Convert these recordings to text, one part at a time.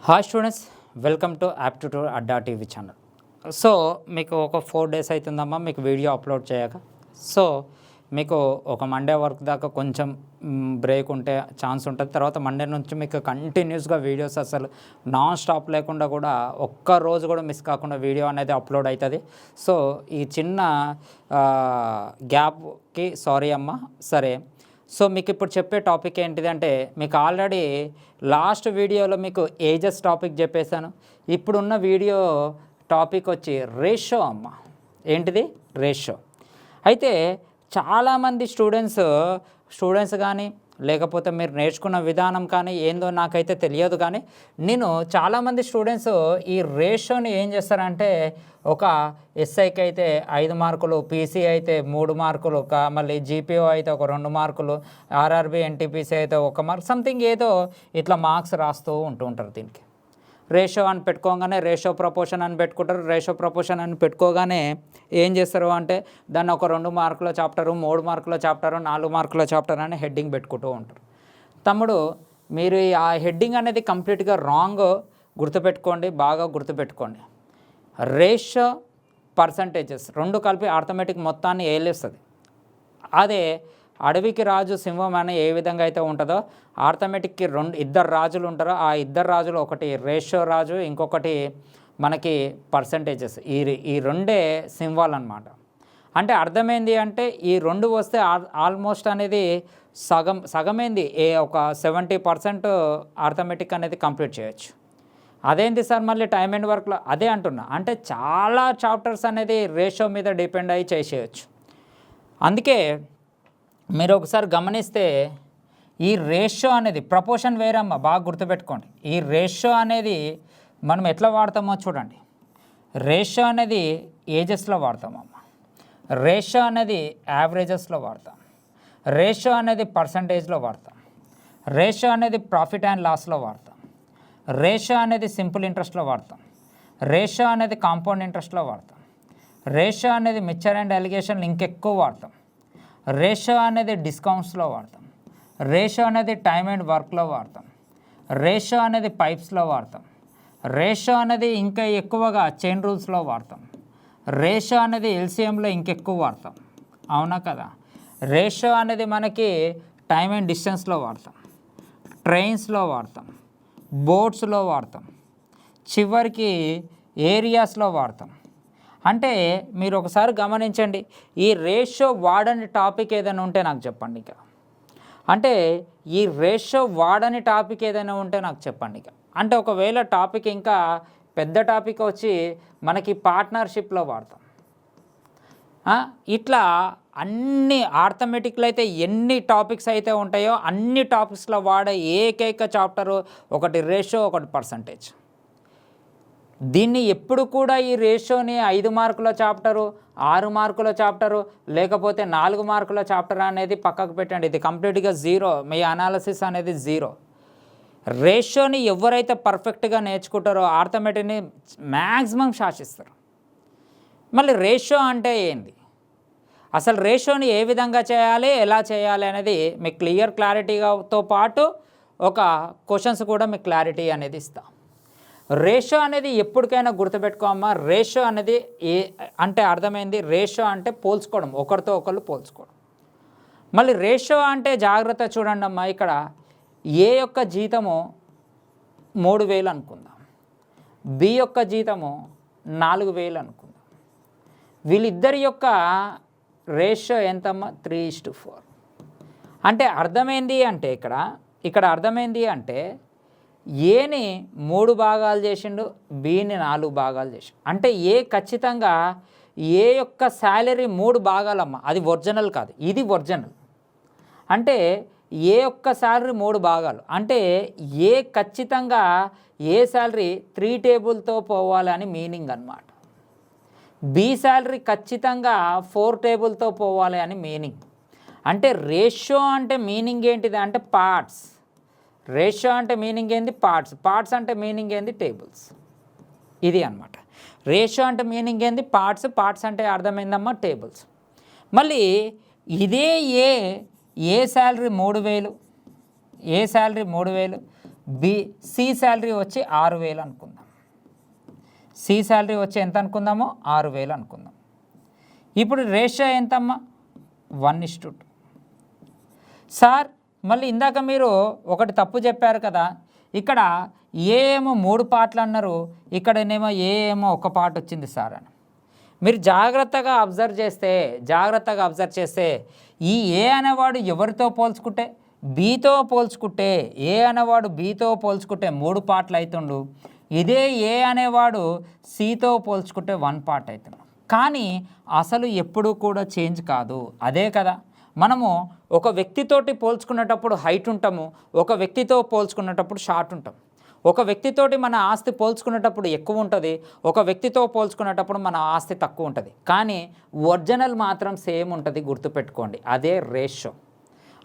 Hi students, welcome to aptitude Adda TV channel. So మీకు ఒక 4 days అవుతుందమ్మా మీకు వీడియో అప్లోడ్ చేయక. సో మీకు ఒక మండే వర్క్ దాకా కొంచెం బ్రేక్ ఉంటే ఛాన్స్ ఉంటుంది. తర్వాత మండే నుంచి మీకు కంటిన్యూస్గా వీడియోస్ అసలు నాన్ స్టాప్ లేకుండా కూడా ఒక్క రోజు కూడా మిస్ కాకుండా వీడియో అనేది అప్లోడ్ అవుతుంది. సో ఈ చిన్న గ్యాప్కి సారీ అమ్మ. సరే, సో మీకు ఇప్పుడు చెప్పే టాపిక్ ఏంటిదంటే, మీకు ఆల్రెడీ లాస్ట్ వీడియోలో మీకు ఏజెస్ టాపిక్ చెప్పేశాను. ఇప్పుడున్న వీడియో టాపిక్ వచ్చి రేషియో అమ్మ. ఏంటిది? రేషియో. అయితే చాలామంది స్టూడెంట్స్ కానీ లేకపోతే మీరు నేర్చుకున్న విధానం కానీ ఏందో నాకైతే తెలియదు, కానీ నేను చాలామంది స్టూడెంట్స్ ఈ రేషియోని ఏం చేస్తారంటే, ఒక ఎస్ఐకి అయితే 5 మార్కులు, పీసీ అయితే 3 మార్కులు, మళ్ళీ జీపీఓ అయితే ఒక 2 మార్కులు, ఆర్ఆర్బీ ఎన్టీపీసీ అయితే 1 మార్క్, సంథింగ్ ఏదో ఇట్లా మార్క్స్ రాస్తూ ఉంటారు. దీనికి రేషియో అని పెట్టుకోగానే రేషియో ప్రపోర్షన్ అని పెట్టుకుంటారు. రేషియో ప్రపోర్షన్ అని పెట్టుకోగానే ఏం చేస్తారు అంటే, దాన్ని ఒక 2 మార్కుల చాప్టరు, 3 మార్కుల చాప్టరు, 4 మార్కుల చాప్టర్ అని హెడ్డింగ్ పెట్టుకుంటూ ఉంటారు. తమ్ముడు, మీరు ఆ హెడ్డింగ్ అనేది కంప్లీట్గా రాంగ్. గుర్తుపెట్టుకోండి, బాగా గుర్తుపెట్టుకోండి. రేషియో పర్సంటేజెస్ 2 కలిపి ఆర్థమెటిక్ మొత్తాన్ని ఏలేస్తుంది. అదే అడవికి రాజు సింహం అని ఏ విధంగా అయితే ఉంటుందో, ఆర్థమెటిక్కి 2 రాజులు ఉంటారో, ఆ 2 రాజులు ఒకటి రేషియో రాజు, ఇంకొకటి మనకి పర్సంటేజెస్. ఈ రెండే సింబల్ అన్నమాట. అంటే అర్థమైంది అంటే ఈ 2 వస్తే ఆల్మోస్ట్ అనేది సగమైంది, ఒక 70% ఆర్థమెటిక్ అనేది కంప్లీట్ చేయొచ్చు. అదేంటి సార్ మళ్ళీ టైమ్ అండ్ వర్క్లో? అదే అంటున్నా, అంటే చాలా చాప్టర్స్ అనేది రేషియో మీద డిపెండ్ అయ్యి చేసేయచ్చు. అందుకే మీరు ఒకసారి గమనిస్తే ఈ రేషియో అనేది ప్రపోర్షన్ వేరమ్మా, బాగా గుర్తుపెట్టుకోండి. ఈ రేషియో అనేది మనం ఎట్లా వాడతామో చూడండి. రేషియో అనేది ఏజెస్లో వాడతామమ్మా, రేషియో అనేది యావరేజెస్లో వాడతాం, రేషియో అనేది పర్సంటేజ్లో వాడతాం, రేషియో అనేది ప్రాఫిట్ అండ్ లాస్లో వాడతాం, రేషియో అనేది సింపుల్ ఇంట్రెస్ట్లో వాడతాం, రేషియో అనేది కాంపౌండ్ ఇంట్రెస్ట్లో వాడతాం, రేషియో అనేది మిక్చర్ అండ్ అలిగేషన్ ఇంకెక్కువ వాడతాం, రేషియో అనేది డిస్కౌంట్స్లో వాడతాం, రేషియో అనేది టైమ్ అండ్ వర్క్లో వాడతాం, రేషియో అనేది పైప్స్లో వాడతాం, రేషియో అనేది ఇంకా ఎక్కువగా చైన్ రూల్స్లో వాడతాం, రేషియో అనేది ఎల్సిఎంలో ఇంకెక్కువ వాడతాం. అవునా కదా? రేషియో అనేది మనకి టైమ్ అండ్ డిస్టెన్స్లో వాడతాం, ట్రైన్స్లో వాడతాం, బోట్స్లో వాడతాం, చివరికి ఏరియాస్లో వాడతాం. అంటే మీరు ఒకసారి గమనించండి, ఈ రేషియో వాడని టాపిక్ ఏదైనా ఉంటే నాకు చెప్పండి. ఇక అంటే ఈ రేషియో వాడని టాపిక్ ఏదైనా ఉంటే నాకు చెప్పండి. ఇక అంటే ఒకవేళ టాపిక్ ఇంకా పెద్ద టాపిక్ వచ్చి మనకి పార్ట్నర్షిప్లో వాడతాం. ఇట్లా అన్ని ఆర్థమెటిక్లో అయితే ఎన్ని టాపిక్స్ అయితే ఉంటాయో అన్ని టాపిక్స్లో వాడే ఏకైక చాప్టరు ఒకటి రేషియో, ఒకటి పర్సంటేజ్. దీన్ని ఎప్పుడు కూడా ఈ రేషియోని 5 మార్కుల చాప్టరు, 6 మార్కుల చాప్టరు, లేకపోతే 4 మార్కుల చాప్టర్ అనేది పక్కకు పెట్టండి. ఇది కంప్లీట్గా జీరో. మీ అనాలిసిస్ అనేది జీరో. రేషియోని ఎవరైతే పర్ఫెక్ట్గా నేర్చుకుంటారో ఆర్థమెటిక్ని మ్యాక్సిమం శాసిస్తారు. మళ్ళీ రేషియో అంటే ఏంది, అసలు రేషియోని ఏ విధంగా చేయాలి, ఎలా చేయాలి అనేది మీకు క్లారిటీతో పాటు ఒక క్వశ్చన్స్ కూడా మీకు క్లారిటీ అనేది ఇస్తాం. రేషియో అనేది ఎప్పటికైనా గుర్తుపెట్టుకోమ్మా. రేషియో అనేది అంటే అర్థమైంది, రేషియో అంటే పోల్చుకోవడం, ఒకరితో ఒకరు పోల్చుకోవడం. మళ్ళీ రేషియో అంటే జాగ్రత్త చూడండి అమ్మా. ఇక్కడ ఏ యొక్క జీతము 3000 అనుకుందాం, బి యొక్క జీతము 4000 అనుకుందాం. వీళ్ళిద్దరి యొక్క రేషియో ఎంతమ్మా? 3:4. అంటే అర్థమైంది అంటే ఇక్కడ అర్థమైంది అంటే ఏని 3 భాగాలు చేసిండు, బిని 4 భాగాలు చేసిండు. అంటే ఏ ఖచ్చితంగా ఏ యొక్క శాలరీ 3 భాగాలమ్మ. అది ఒరిజినల్ కాదు, ఇది ఒరిజినల్. అంటే ఏ యొక్క శాలరీ 3 భాగాలు అంటే ఏ ఖచ్చితంగా ఏ శాలరీ 3 టేబుల్తో పోవాలి అని మీనింగ్ అన్నమాట. బి శాలరీ ఖచ్చితంగా 4 టేబుల్తో పోవాలి అని మీనింగ్. అంటే రేషియో అంటే మీనింగ్ ఏంటిది అంటే పార్ట్స్. రేషియో అంటే మీనింగ్ ఏంది? పార్ట్స్. పార్ట్స్ అంటే మీనింగ్ ఏంది? టేబుల్స్. ఇది అన్నమాట. రేషియో అంటే మీనింగ్ ఏంది? పార్ట్స్. పార్ట్స్ అంటే అర్థమైందమ్మా? టేబుల్స్. మళ్ళీ ఇదే ఏ శాలరీ 3000, ఏ శాలరీ 3000, సి శాలరీ వచ్చి 6,000 అనుకుందాం. సి శాలరీ వచ్చి ఎంత అనుకుందామో 6,000 అనుకుందాం. ఇప్పుడు రేషియో ఎంతమ్మా 1:2. సార్ మళ్ళీ ఇందాక మీరు ఒకటి తప్పు చెప్పారు కదా, ఇక్కడ ఏ ఏమో 3 పార్ట్లు అన్నారు, ఇక్కడనేమో ఏ ఏమో ఒక పార్ట్ వచ్చింది సార్ అని. మీరు జాగ్రత్తగా అబ్జర్వ్ చేస్తే ఈ ఏ అనేవాడు ఎవరితో పోల్చుకుంటే బీతో పోల్చుకుంటే, ఏ అనేవాడు బీతో పోల్చుకుంటే 3 పార్ట్లు అవుతుండు. ఇదే ఏ అనేవాడు సితో పోల్చుకుంటే 1 పార్ట్ అవుతుండు. కానీ అసలు ఎప్పుడూ కూడా చేంజ్ కాదు. అదే కదా, మనము ఒక వ్యక్తితోటి పోల్చుకునేటప్పుడు హైట్ ఉంటాము, ఒక వ్యక్తితో పోల్చుకునేటప్పుడు షార్ట్ ఉంటాం. ఒక వ్యక్తితోటి మన ఆస్తి పోల్చుకునేటప్పుడు ఎక్కువ ఉంటుంది, ఒక వ్యక్తితో పోల్చుకునేటప్పుడు మన ఆస్తి తక్కువ ఉంటుంది. కానీ ఒరిజినల్ మాత్రం సేమ్ ఉంటుంది, గుర్తుపెట్టుకోండి. అదే రేషియో.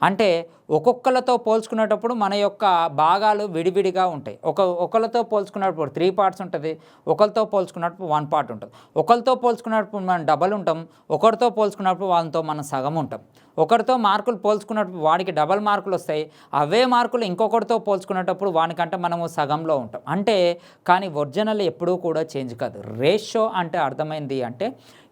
అంటే ఒక్కొక్కరితో పోల్చుకునేటప్పుడు మన యొక్క భాగాలు విడివిడిగా ఉంటాయి. ఒకరితో పోల్చుకున్నప్పుడు 3 పార్ట్స్ ఉంటుంది, ఒకరితో పోల్చుకున్నప్పుడు 1 పార్ట్ ఉంటుంది. ఒకరితో పోల్చుకున్నప్పుడు మనం డబల్ ఉంటాం, ఒకరితో పోల్చుకున్నప్పుడు వాళ్ళతో మనం సగం ఉంటాం. ఒకరితో మార్కులు పోల్చుకున్నప్పుడు వాడికి డబల్ మార్కులు వస్తాయి, అవే మార్కులు ఇంకొకరితో పోల్చుకునేటప్పుడు వానికంటే మనము సగంలో ఉంటాం. అంటే కానీ ఒరిజినల్ ఎప్పుడూ కూడా చేంజ్ కాదు. రేషియో అంటే అర్థమైంది అంటే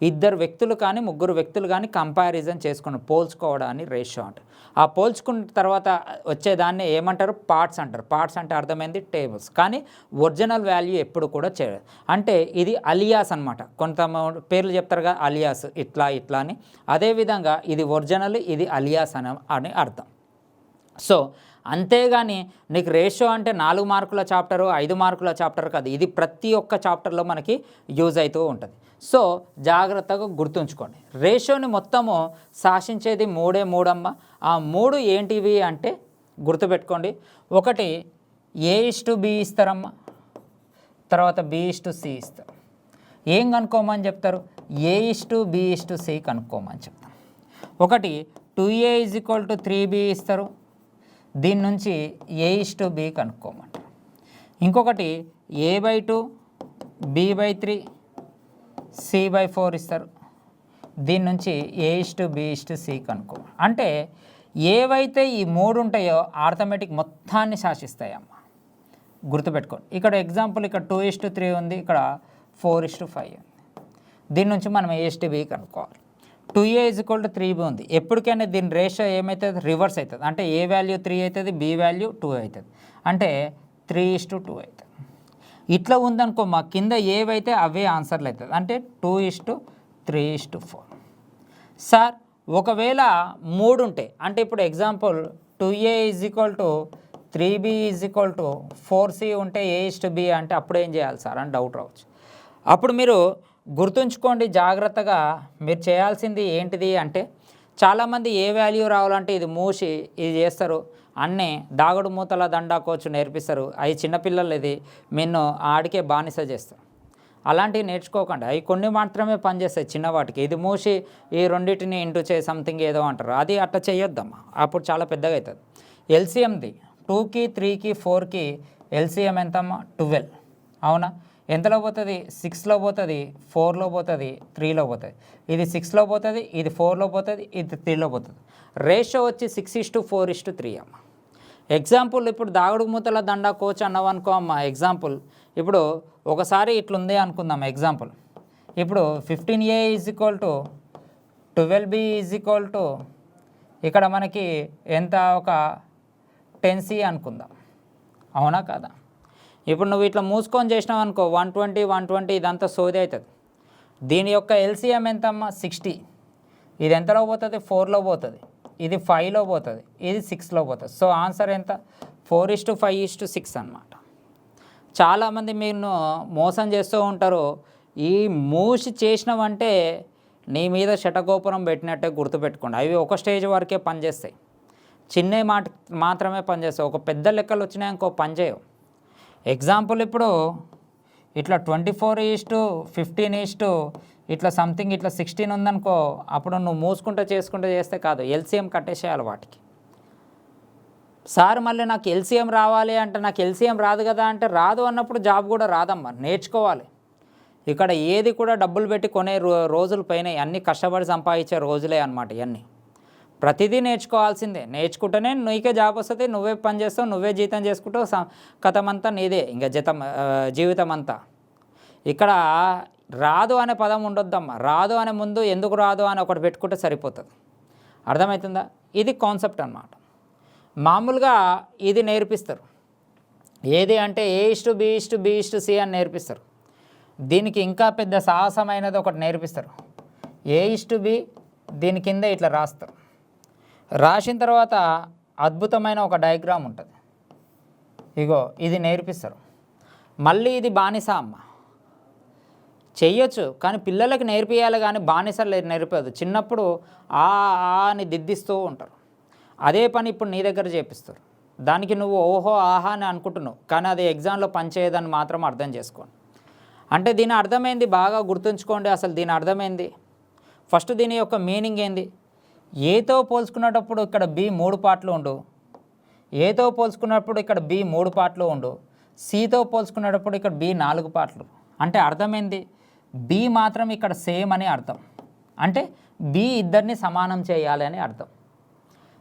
2 వ్యక్తులు కానీ 3 వ్యక్తులు కానీ కంపారిజన్ చేసుకుని పోల్చుకోవడాన్ని రేషియో అంటారు. ఆ పోల్చుకున్న తర్వాత వచ్చేదాన్ని ఏమంటారు, పార్ట్స్ అంటారు. పార్ట్స్ అంటే అర్థమైంది టేబుల్స్. కానీ ఒరిజినల్ వాల్యూ ఎప్పుడు కూడా చేయదు. అంటే ఇది అలియాస్ అనమాట. కొంత పేర్లు చెప్తారుగా అలియాస్, ఇట్లా ఇట్లా అని. అదేవిధంగా ఇది ఒరిజినల్, ఇది అలియాస్ అని అర్థం. సో అంతేగాని నీకు రేషియో అంటే 4 మార్కుల చాప్టరు 5 మార్కుల చాప్టర్ కాదు, ఇది ప్రతి ఒక్క చాప్టర్లో మనకి యూజ్ అవుతూ ఉంటుంది. సో జాగ్రత్తగా గుర్తుంచుకోండి. రేషియోని మొత్తము శాసించేది 3 అమ్మ. ఆ 3 ఏంటివి అంటే గుర్తుపెట్టుకోండి. ఒకటి A:B ఇస్తారమ్మ, తర్వాత B:C ఇస్తారు. ఏం కనుక్కోమని చెప్తారు, A:B:C కనుక్కోమని చెప్తారు. ఒకటి 2A = 3B ఇస్తారు, దీని నుంచి A:B కనుక్కోమంటారు. ఇంకొకటి A/2 B/3 C/4 ఇస్తారు, దీని నుంచి A:B:C కనుక్కో. అంటే ఏవైతే ఈ 3 ఉంటాయో ఆర్థమెటిక్ మొత్తాన్ని శాసిస్తాయమ్మ, గుర్తుపెట్టుకోండి. ఇక్కడ ఎగ్జాంపుల్ ఇక్కడ 2:3 ఉంది, ఇక్కడ 4:5 ఉంది. దీని నుంచి మనం A:B కనుక్కోవాలి. 2A = 3B ఉంది, ఎప్పటికైనా దీని రేషియో ఏమవుతుంది, రివర్స్ అవుతుంది. అంటే ఏ వాల్యూ 3 అవుతుంది, బి వాల్యూ 2 అవుతుంది. అంటే 3:2 అవుతుంది. ఇట్లా ఉందనుకో, మా కింద ఏవైతే అవే ఆన్సర్లు అవుతుంది. అంటే 2:3:4. సార్ ఒకవేళ 3 ఉంటే, అంటే ఇప్పుడు ఎగ్జాంపుల్ 2A = 3B = 4C ఉంటే A:B అంటే అప్పుడు ఏం చేయాలి సార్ అని డౌట్ రావచ్చు. అప్పుడు మీరు గుర్తుంచుకోండి జాగ్రత్తగా. మీరు చేయాల్సింది ఏంటిది అంటే, చాలామంది ఏ వాల్యూ రావాలంటే ఇది మూసి ఇది చేస్తారు, అన్నీ దాగుడు మూతల దండా కోచ్ నేర్పిస్తారు. అవి చిన్నపిల్లలు, ఇది నిన్ను ఆడికే బానిస చేస్తారు. అలాంటివి నేర్చుకోకండి, అవి కొన్ని మాత్రమే పనిచేస్తాయి చిన్నవాటికి. ఇది మూసి ఈ రెండింటిని ఇంటూ సంథింగ్ ఏదో అంటారు, అది అట్లా చేయొద్దమ్మా, అప్పుడు చాలా పెద్దగా అవుతుంది. ఎల్సిఎంది 2కి 3కి 4కి ఎల్సిఎం ఎంతమ్మా 12. అవునా, ఎంతలో పోతుంది, 6లో పోతుంది, 4లో పోతుంది, 3లో పోతుంది. ఇది 6లో పోతుంది, ఇది 4లో పోతుంది, ఇది 3లో పోతుంది. రేషియో వచ్చి 6:4:3 అమ్మ. ఎగ్జాంపుల్ ఇప్పుడు దాగుడు మూతల దండా కోచ్ అన్నావు అనుకో అమ్మ. ఎగ్జాంపుల్ ఇప్పుడు ఒకసారి ఇట్లుంది అనుకుందాం. ఎగ్జాంపుల్ ఇప్పుడు 15A = 12B = ఇక్కడ మనకి ఎంత, ఒక 10C అనుకుందాం. అవునా కాదా? ఇప్పుడు నువ్వు ఇట్లా మూసుకొని చేసినావు అనుకో, 120 ఇదంతా సోది అవుతుంది. దీని యొక్క ఎల్సిఎం ఎంతమ్మా 60. ఇది ఎంతలో పోతుంది, 4లో పోతుంది, ఇది 5లో పోతుంది, ఇది 6లో పోతుంది. సో ఆన్సర్ ఎంత, 4:5:6 అనమాట. చాలామంది మీరు మోసం చేస్తూ ఉంటారు. ఈ మూసి చేసినవంటే నీ మీద శటగోపురం పెట్టినట్టే గుర్తుపెట్టుకోండి. అవి ఒక స్టేజ్ వరకే పనిచేస్తాయి, చిన్న మాత్రమే పనిచేస్తాయి. ఒక పెద్ద లెక్కలు వచ్చినాయి ఇంకో పని చేయవు. ఎగ్జాంపుల్ ఇప్పుడు ఇట్లా 24:15 ఇట్లా సంథింగ్ ఇట్లా 16 ఉందనుకో, అప్పుడు నువ్వు మూసుకుంటూ చేస్తే కాదు, ఎల్సిఎం కట్టేసేయాలి వాటికి. సార్ మళ్ళీ నాకు ఎల్సిఎం రావాలి అంటే, నాకు ఎల్సిఎం రాదు కదా అంటే, రాదు అన్నప్పుడు జాబ్ కూడా రాదమ్మా, నేర్చుకోవాలి. ఇక్కడ ఏది కూడా డబ్బులు పెట్టి కొనే రోజులు పైన, అన్నీ కష్టపడి సంపాదించే రోజులే అన్నమాట ఇవన్నీ. ప్రతిదీ నేర్చుకోవాల్సిందే. నేర్చుకుంటేనే నీకే జాబ్ వస్తుంది, నువ్వే పని చేస్తావు, నువ్వే జీతం చేసుకుంటావు, కథమంతా నీదే ఇంకా జీవితం అంతా. ఇక్కడ రాదు అనే పదం ఉండొద్దమ్మా. రాదు అనే ముందు ఎందుకు రాదు అని ఒకటి పెట్టుకుంటే సరిపోతుంది. అర్థమవుతుందా? ఇది కాన్సెప్ట్ అన్నమాట. మామూలుగా ఇది నేర్పిస్తారు. ఏది అంటే A:B:B:C అని నేర్పిస్తారు. దీనికి ఇంకా పెద్ద సాహసమైనది ఒకటి నేర్పిస్తారు. A:B దీని కింద ఇట్లా రాస్తారు. రాసిన తర్వాత అద్భుతమైన ఒక డయాగ్రామ్ ఉంటుంది. ఇగో ఇది నేర్పిస్తారు. మళ్ళీ ఇది బానిస అమ్మ. చెయ్యొచ్చు కానీ పిల్లలకి నేర్పియాలి, కానీ బానిసలు నేర్పదు. చిన్నప్పుడు అని దిద్దిస్తూ ఉంటారు. అదే పని ఇప్పుడు నీ దగ్గర చేపిస్తారు. దానికి నువ్వు ఓహో ఆహా అని అనుకుంటున్నావు, కానీ అది ఎగ్జామ్లో పనిచేయదని మాత్రం అర్థం చేసుకోండి. అంటే దీని అర్థమైంది బాగా గుర్తుంచుకోండి. అసలు దీని అర్థమైంది ఫస్ట్ దీని యొక్క మీనింగ్ ఏంది? ఏతో పోల్చుకునేటప్పుడు ఇక్కడ B 3 పార్ట్లు ఉండు, ఏతో పోల్చుకున్నప్పుడు ఇక్కడ B 3 పార్ట్లు ఉండు, Cతో పోల్చుకునేటప్పుడు ఇక్కడ B 4 పార్ట్లు. అంటే అర్థమైంది B మాత్రం ఇక్కడ సేమ్ అని అర్థం. అంటే B ఇద్దరిని సమానం చేయాలి అని అర్థం.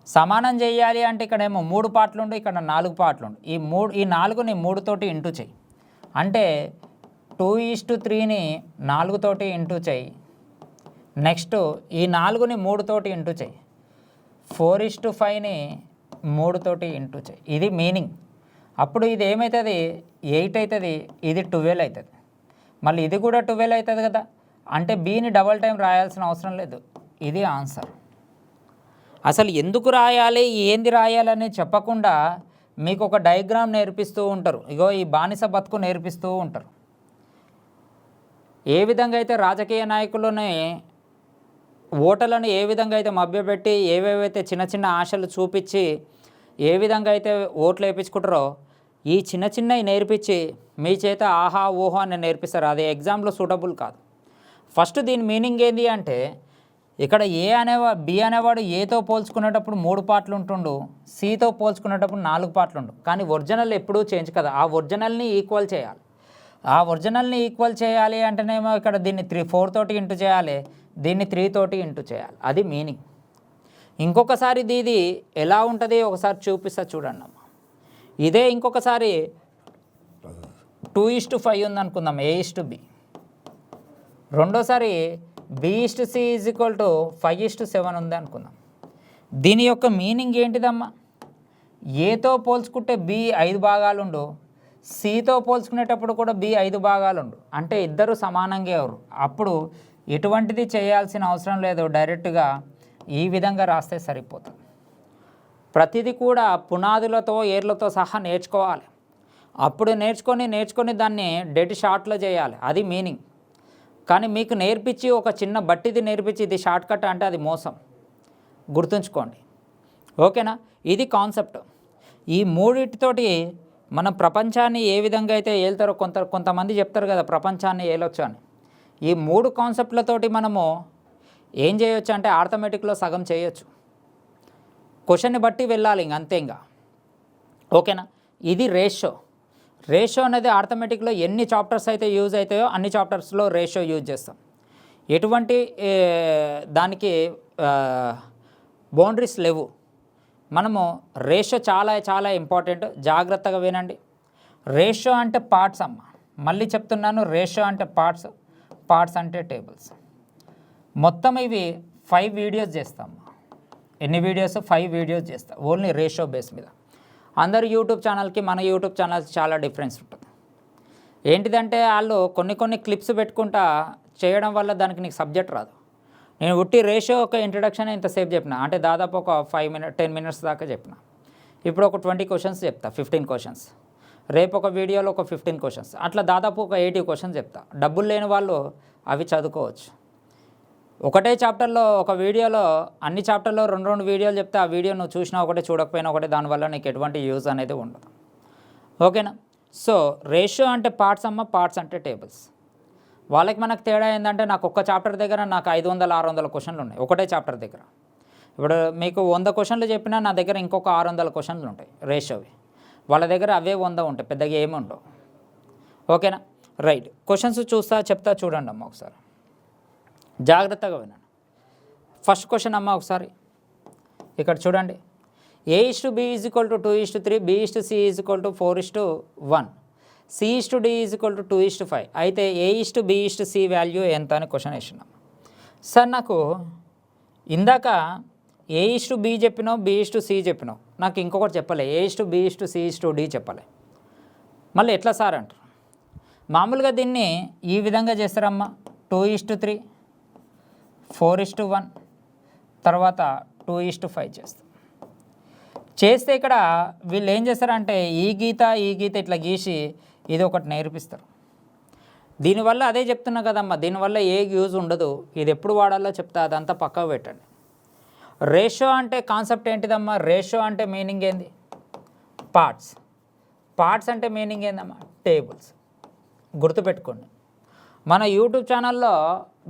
సమానం చేయాలి అంటే ఇక్కడేమో 3 పార్ట్లు ఉండు, ఇక్కడ 4 పార్ట్లు ఉండు. ఈ 4ని 3 తోటి ఇంటూ చెయ్యి. అంటే 2:3ని 4 తోటి ఇంటూ చెయ్యి. నెక్స్ట్ ఈ 4ని 3 తోటి ఇంటూ చెయ్యి. 4:5ని 3 తోటి ఇంటూ చెయ్యి. ఇది మీనింగ్. అప్పుడు ఇది ఏమవుతుంది? 8 అవుతుంది, ఇది 12 అవుతుంది. మళ్ళీ ఇది కూడా 12 అవుతుంది కదా. అంటే Bని డబల్ టైం రాయాల్సిన అవసరం లేదు. ఇది ఆన్సర్. అసలు ఎందుకు రాయాలి, ఏంది రాయాలని చెప్పకుండా మీకు ఒక డయాగ్రామ్ నేర్పిస్తూ ఉంటారు. ఇగో ఈ బానిస బతుకు నేర్పిస్తూ ఉంటారు. ఏ విధంగా అయితే రాజకీయ నాయకులని ఓటర్లను ఏ విధంగా అయితే మభ్యపెట్టి ఏవేవైతే చిన్న చిన్న ఆశలు చూపించి ఏ విధంగా అయితే ఓట్లు వేయించుకుంటారో ఈ చిన్న చిన్నవి నేర్పించి మీ చేత ఆహా ఓహో అని నేర్పిస్తారు. అది ఎగ్జామ్లో సూటబుల్ కాదు. ఫస్ట్ దీని మీనింగ్ ఏంటి అంటే ఇక్కడ B అనేవాడు ఏతో పోల్చుకునేటప్పుడు 3 పార్ట్లు ఉంటుండు, Cతో పోల్చుకునేటప్పుడు 4 పార్ట్లు ఉండు. కానీ ఒరిజినల్ ఎప్పుడూ చేంజ్ కదా. ఆ ఒరిజినల్ని ఈక్వల్ చేయాలి. ఆ ఒరిజినల్ని ఈక్వల్ చేయాలి అంటేనేమో ఇక్కడ దీన్ని 4 తోటి ఇంటూ చేయాలి, దీన్ని 3 తోటి ఇంటూ చేయాలి. అది మీనింగ్. ఇంకొకసారి ఇది ఎలా ఉంటుంది ఒకసారి చూపిస్తా చూడండి అమ్మ. ఇదే ఇంకొకసారి 2:5 ఉందనుకుందాం, A:B. రెండోసారి B:C = 5:7 ఉంది అనుకుందాం. దీని యొక్క మీనింగ్ ఏంటిదమ్మా? ఏతో పోల్చుకుంటే B 5 భాగాలుండు, Cతో పోల్చుకునేటప్పుడు కూడా B 5 భాగాలుండు. అంటే ఇద్దరు సమానంగా ఎవరు. అప్పుడు ఎటువంటిది చేయాల్సిన అవసరం లేదు, డైరెక్ట్గా ఈ విధంగా రాస్తే సరిపోతుంది. ప్రతిదీ కూడా పునాదులతో ఏర్లతో సహా నేర్చుకోవాలి. అప్పుడు నేర్చుకొని దాన్ని డెడ్ షార్ట్లో చేయాలి. అది మీనింగ్. కానీ మీకు నేర్పించి ఒక చిన్న బట్టిది నేర్పించి ఇది షార్ట్ కట్ అంటే అది మోసం. గుర్తుంచుకోండి. ఓకేనా? ఇది కాన్సెప్ట్. ఈ మూడింటితోటి మనం ప్రపంచాన్ని ఏ విధంగా అయితే ఏళ్తారో కొంతమంది చెప్తారు కదా ప్రపంచాన్ని ఏలొచ్చు అని. ఈ 3 కాన్సెప్ట్లతోటి మనము ఏం చేయొచ్చు అంటే ఆర్థమెటిక్లో సగం చేయొచ్చు. క్వశ్చన్ని బట్టి వెళ్ళాలి ఇంక అంతే. ఇంకా ఓకేనా? ఇది రేషియో అనేది ఆర్థమెటిక్లో ఎన్ని చాప్టర్స్ అయితే యూజ్ అవుతాయో అన్ని చాప్టర్స్లో రేషియో యూజ్ చేస్తాం. ఎటువంటి దానికి బౌండరీస్ లేవు. మనము రేషియో చాలా చాలా ఇంపార్టెంట్, జాగ్రత్తగా వినండి. రేషియో అంటే పార్ట్స్ అమ్మ. మళ్ళీ చెప్తున్నాను, రేషియో అంటే పార్ట్స్ అంటే టేబుల్స్. మొత్తం ఇవి 5 వీడియోస్ చేస్తాం. ఎన్ని వీడియోస్? 5 వీడియోస్ చేస్తాం ఓన్లీ రేషియో బేస్ మీద. అందరు యూట్యూబ్ ఛానల్కి మన యూట్యూబ్ ఛానల్కి చాలా డిఫరెన్స్ ఉంటుంది. ఏంటిదంటే వాళ్ళు కొన్ని క్లిప్స్ పెట్టుకుంటా చేయడం వల్ల దానికి నీకు సబ్జెక్ట్ రాదు. నేను ఉట్టి రేషియో ఒక ఇంట్రడక్షన్ ఇంతసేపు చెప్పిన, అంటే దాదాపు ఒక 10 మినిట్స్ దాకా చెప్పిన. ఇప్పుడు ఒక 20 క్వశ్చన్స్ చెప్తా, 15 క్వశ్చన్స్. రేపు ఒక వీడియోలో ఒక 15 క్వశ్చన్స్, అట్లా దాదాపు ఒక 80 క్వశ్చన్స్ చెప్తా. డబ్బులు లేని వాళ్ళు అవి చదువుకోవచ్చు. ఒకటే చాప్టర్లో ఒక వీడియోలో అన్ని చాప్టర్లో 2 వీడియోలు చెప్తే ఆ వీడియో నువ్వు చూసినా ఒకటే చూడకపోయినా ఒకటే, దానివల్ల నీకు ఎటువంటి యూజ్ అనేది ఉండదు. ఓకేనా? సో రేషియో అంటే పార్ట్స్ అమ్మ, పార్ట్స్ అంటే టేబుల్స్. వాళ్ళకి మనకు తేడా ఏంటంటే నాకు ఒక్క చాప్టర్ దగ్గర నాకు 500-600 క్వశ్చన్లు ఉన్నాయి ఒకటే చాప్టర్ దగ్గర. ఇప్పుడు మీకు 100 క్వశ్చన్లు చెప్పినా నా దగ్గర ఇంకొక 600 క్వశ్చన్లు ఉంటాయి రేషియోవి. వాళ్ళ దగ్గర అవే 100 ఉంటాయి, పెద్దగా ఏమి ఉండవు. ఓకేనా? రైట్. క్వశ్చన్స్ చెప్తా చూడండి అమ్మ ఒకసారి, జాగ్రత్తగా వినండి. ఫస్ట్ క్వశ్చన్ అమ్మ ఒకసారి, ఇక్కడ చూడండి, A/B is equal to 2:3, B/C is equal to 4:1, C/D is equal to 2:5. అయితే A/B/C వాల్యూ ఎంత అని క్వశ్చన్ వేసినాం. సార్ నాకు ఇందాక A/B చెప్పినావు, B/C చెప్పినావు, నాకు ఇంకొకటి చెప్పలే, A/B/C/D చెప్పలే. మళ్ళీ ఎట్లా సార్ అంటారు? మామూలుగా దీన్ని ఈ విధంగా చేస్తారమ్మా, 2:3, 4:1, తర్వాత 2:5 చేస్తే ఇక్కడ వీళ్ళు ఏం చేస్తారంటే ఈ గీత ఇట్లా గీసి ఇది ఒకటి నేర్పిస్తారు. దీనివల్ల అదే చెప్తున్నా కదమ్మా, దీనివల్ల ఏ యూజ్ ఉండదు. ఇది ఎప్పుడు వాడాలో చెప్తా, అదంతా పక్కకు పెట్టండి. రేషియో అంటే కాన్సెప్ట్ ఏంటిదమ్మా? రేషియో అంటే మీనింగ్ ఏంది? పార్ట్స్ అంటే మీనింగ్ ఏందమ్మా? టేబుల్స్. గుర్తుపెట్టుకోండి. మన యూట్యూబ్ ఛానల్లో